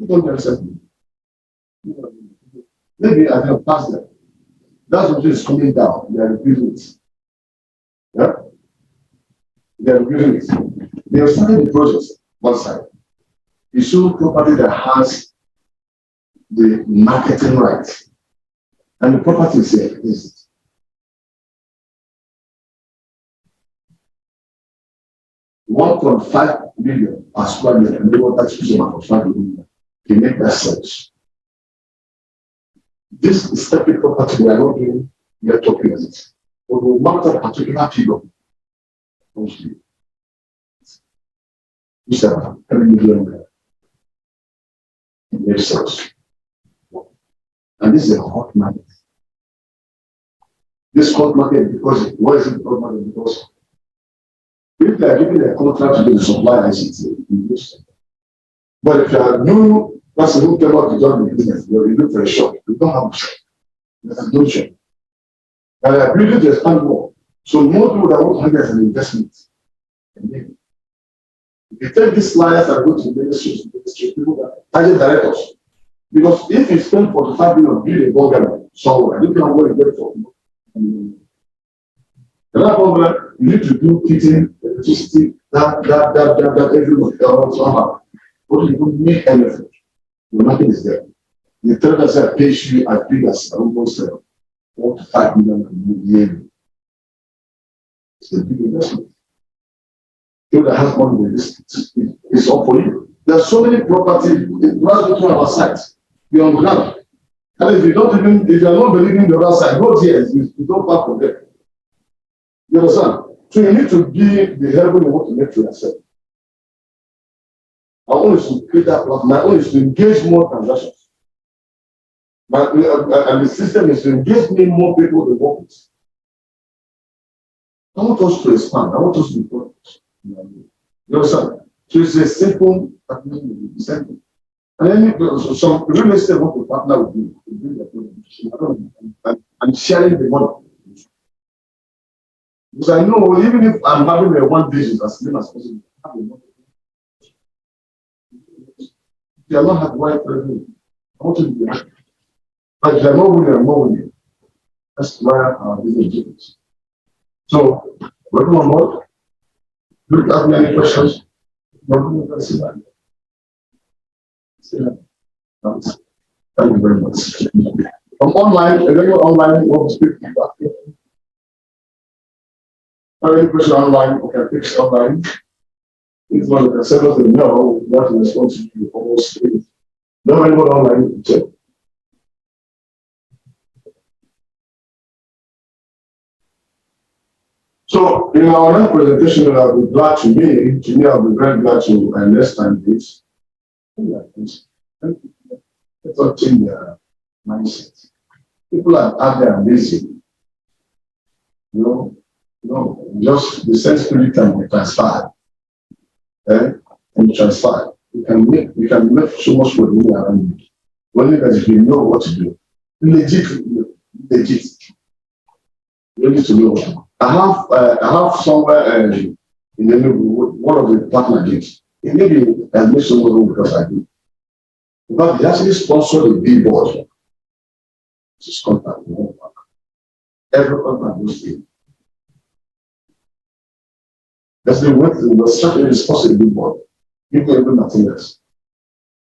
Don't understand. Maybe I have passed them. That's what is coming down. They are reducing it. Yeah? They are reducing it. They are starting the process one side. You show property that has the marketing rights. And the property is here. Is 1.5 million per square meter, and they want that to 1.5 million. They make that search. This is separate property we are not doing, we are talking about it. But we mark that particular figure. Mostly. Which are 3 million. It makes sense. And this is a hot market. this court market because why is it the court market? Because if they are giving a contract to the supply ICT, but if you are new person who came out to join the business, you look for a shop, you don't have a shop. There's no shop. And they are building to expand more. So more people that want to have as an investment. If you take these flyers and go to the ministry, people that target directors. Because if you spend 45 million building a bungalow somewhere, you can go and get it for another problem, you need to do heating, electricity, that every month somehow. What do you make anything? Nothing is there. The third person pays you as big as almost 4 to 5 million a year. It's a big investment. If that has money with this, it's up for you. There are so many properties right to our site, beyond ground. And if you are not believing the other side, go there, you don't park from there. You understand? So you need to be the heaven you want to make for yourself. My own is to create that plot. My own is to engage more transactions. And the system is to engage more people to work with. I want us to expand. I want us to be focused. You understand? So it's a simple, simple. And then some real estate want to partner with you to bring the product and sharing the money. Because I know even if I'm having a one business as slim as possible, I have a money. If you are not have white revenue, I want to be happy. But if you are not winning, I'm not winning. That's why our business is. So, welcome on board. Do you have any questions? Welcome to the Thank you very much. From online, if you're online, you want to speak about it. Any question online, okay, fix online. If one can send us a no, what is response to you almost straight. No, anyone online, check. So in our next presentation, I'll be glad I'll be very glad to understand this. Let's not change their mindset. People are out there and lazy. Just the sense spirit can be transferred. And transferred. You can make so much money around you. Only that if you know what to do. Legit. You need to know. I have somewhere in the one of the partner gigs. It maybe has made so much money because I do. But they actually sponsored a billboard. Just contact me. Every contact goes in. That's the way it was started responsible billboard. You can do nothing else.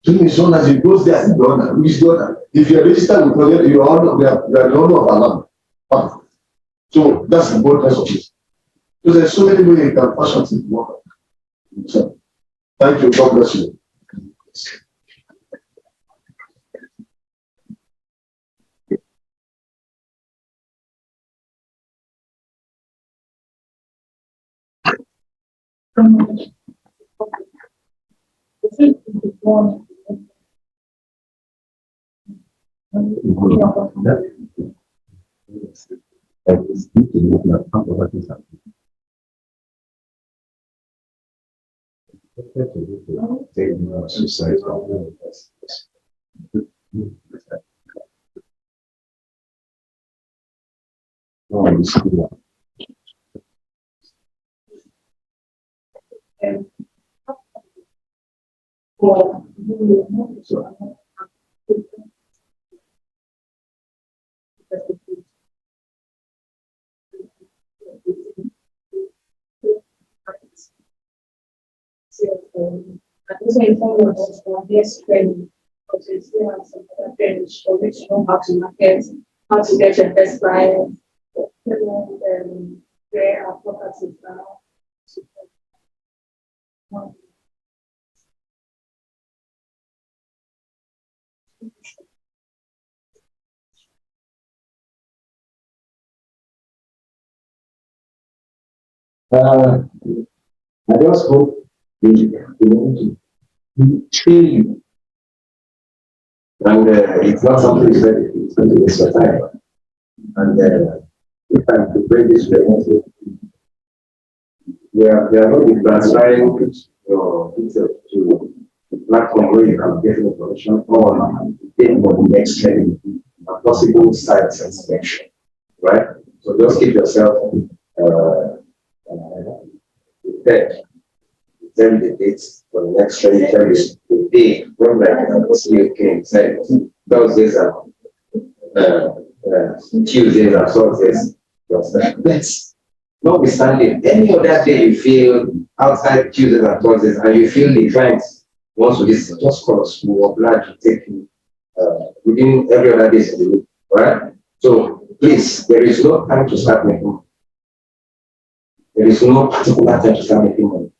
So as soon as it goes there, the owner, who is the owner? If you are registered with project, you are the owner of a land. So that's the boldness of it. So there's so many ways you can fashion things work. So thank you, God bless you. I also inform us on this training because we still have some other trainings for which you know how to market, how to get your best clients, where our properties now. I just hope they want to train you. And it's not something that it's going to waste your time. And if I'm to bring this to we are going to be transferring your details to the platform where you can get information on the next training, a possible site inspection, right? So just keep yourself prepared. Tell me the dates for the next training, tell you the day when like you came, say Thursdays and Tuesdays and Thursdays, your special dates. Notwithstanding, any other day you feel outside Tuesdays and Thursdays and you feel the client wants to listen, just call us. We will oblige to take you within every other day of the week, right? So please, there is no time to start making money. There is no particular time to start making money.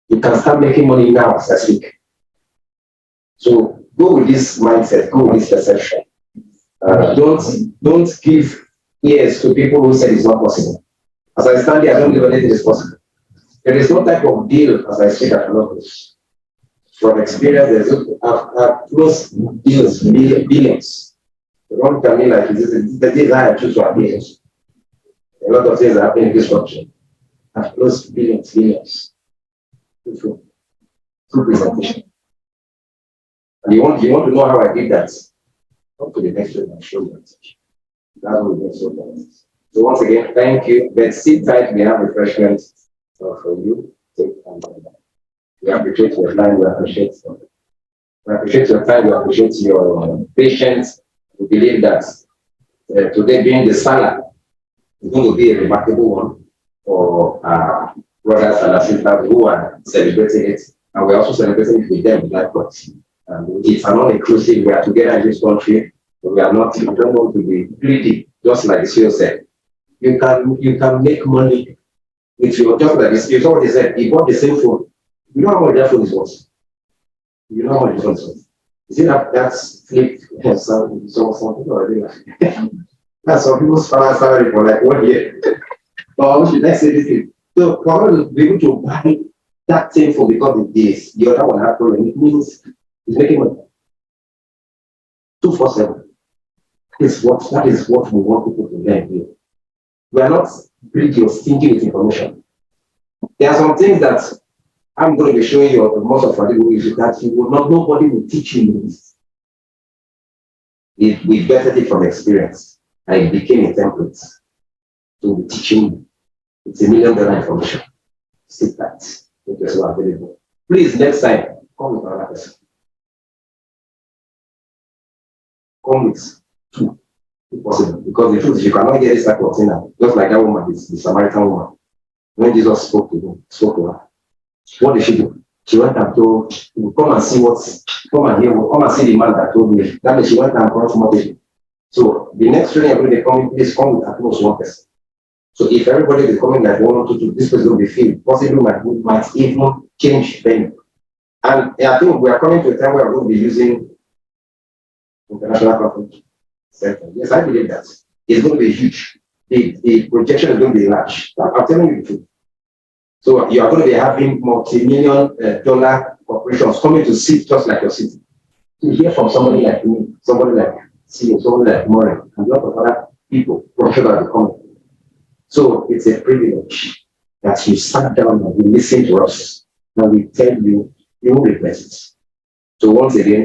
You can start making money now as I speak. So go with this mindset, go with this perception. Don't give ears to people who say it's not possible. As I stand here, I don't believe anything is possible. There is no type of deal as I speak at close. From experience, I've closed deals, billions. The one can be like, the days I choose to have billions. A lot of things are happening in this country. I've closed billions. Through presentation. And you want to know how I did that? Come to the next one and show you. That will be so nice. So once again, thank you. But sit tight, we have refreshments for you. We appreciate your time, we appreciate your time, we appreciate your patience. We believe that today being the Salah is going to be a remarkable one for brothers and sisters who are celebrating it, and we're also celebrating it with them, like God. It's an all-inclusive, we are together in this country, but we don't want to be greedy, just like the CEO said. You can make money with your, just like this, you saw what he said, he bought the same phone. You know how much that phone is worth? You know how much the phone is worth? You see that's flip, something already like that's some people's salary for like 1 year. But should I say this thing? So we're going to be able to buy that same phone because it is the other one has problem. It means it's making money. 247. That is what we want people to learn here. We are not greedy or stingy with information. There are some things that I'm going to be showing you most of our people that you will not, nobody will teach you this. We bettered it from experience. And it became a template to be teaching you. It's $1 million information. Sit tight. Make yourself available. Please, next time, come with another person. Come with two, if possible. Because the truth is, you cannot get this type of thing now. Just like that woman, the Samaritan woman. When Jesus spoke to her, what did she do? She went and told, come and see come and see the man that told me. That means she went and brought more people. So the next training I'm going to be coming, please come with at most one person. So if everybody is coming like 1 or 2, this person will be filled. Possibly might even change venue. And I think we are coming to a time where we're going to be using international conference center. Yes, I believe that. It's going to be huge. The projection is going to be large. I'm telling you the truth. So you are going to be having multi-million dollar corporations coming to sit just like your city. To hear from somebody like me, somebody like CEO, somebody like Morin, and a lot of other people, professionals coming. So it's a privilege that you sat down and you listen to us and we tell you, you will regret it. So once again,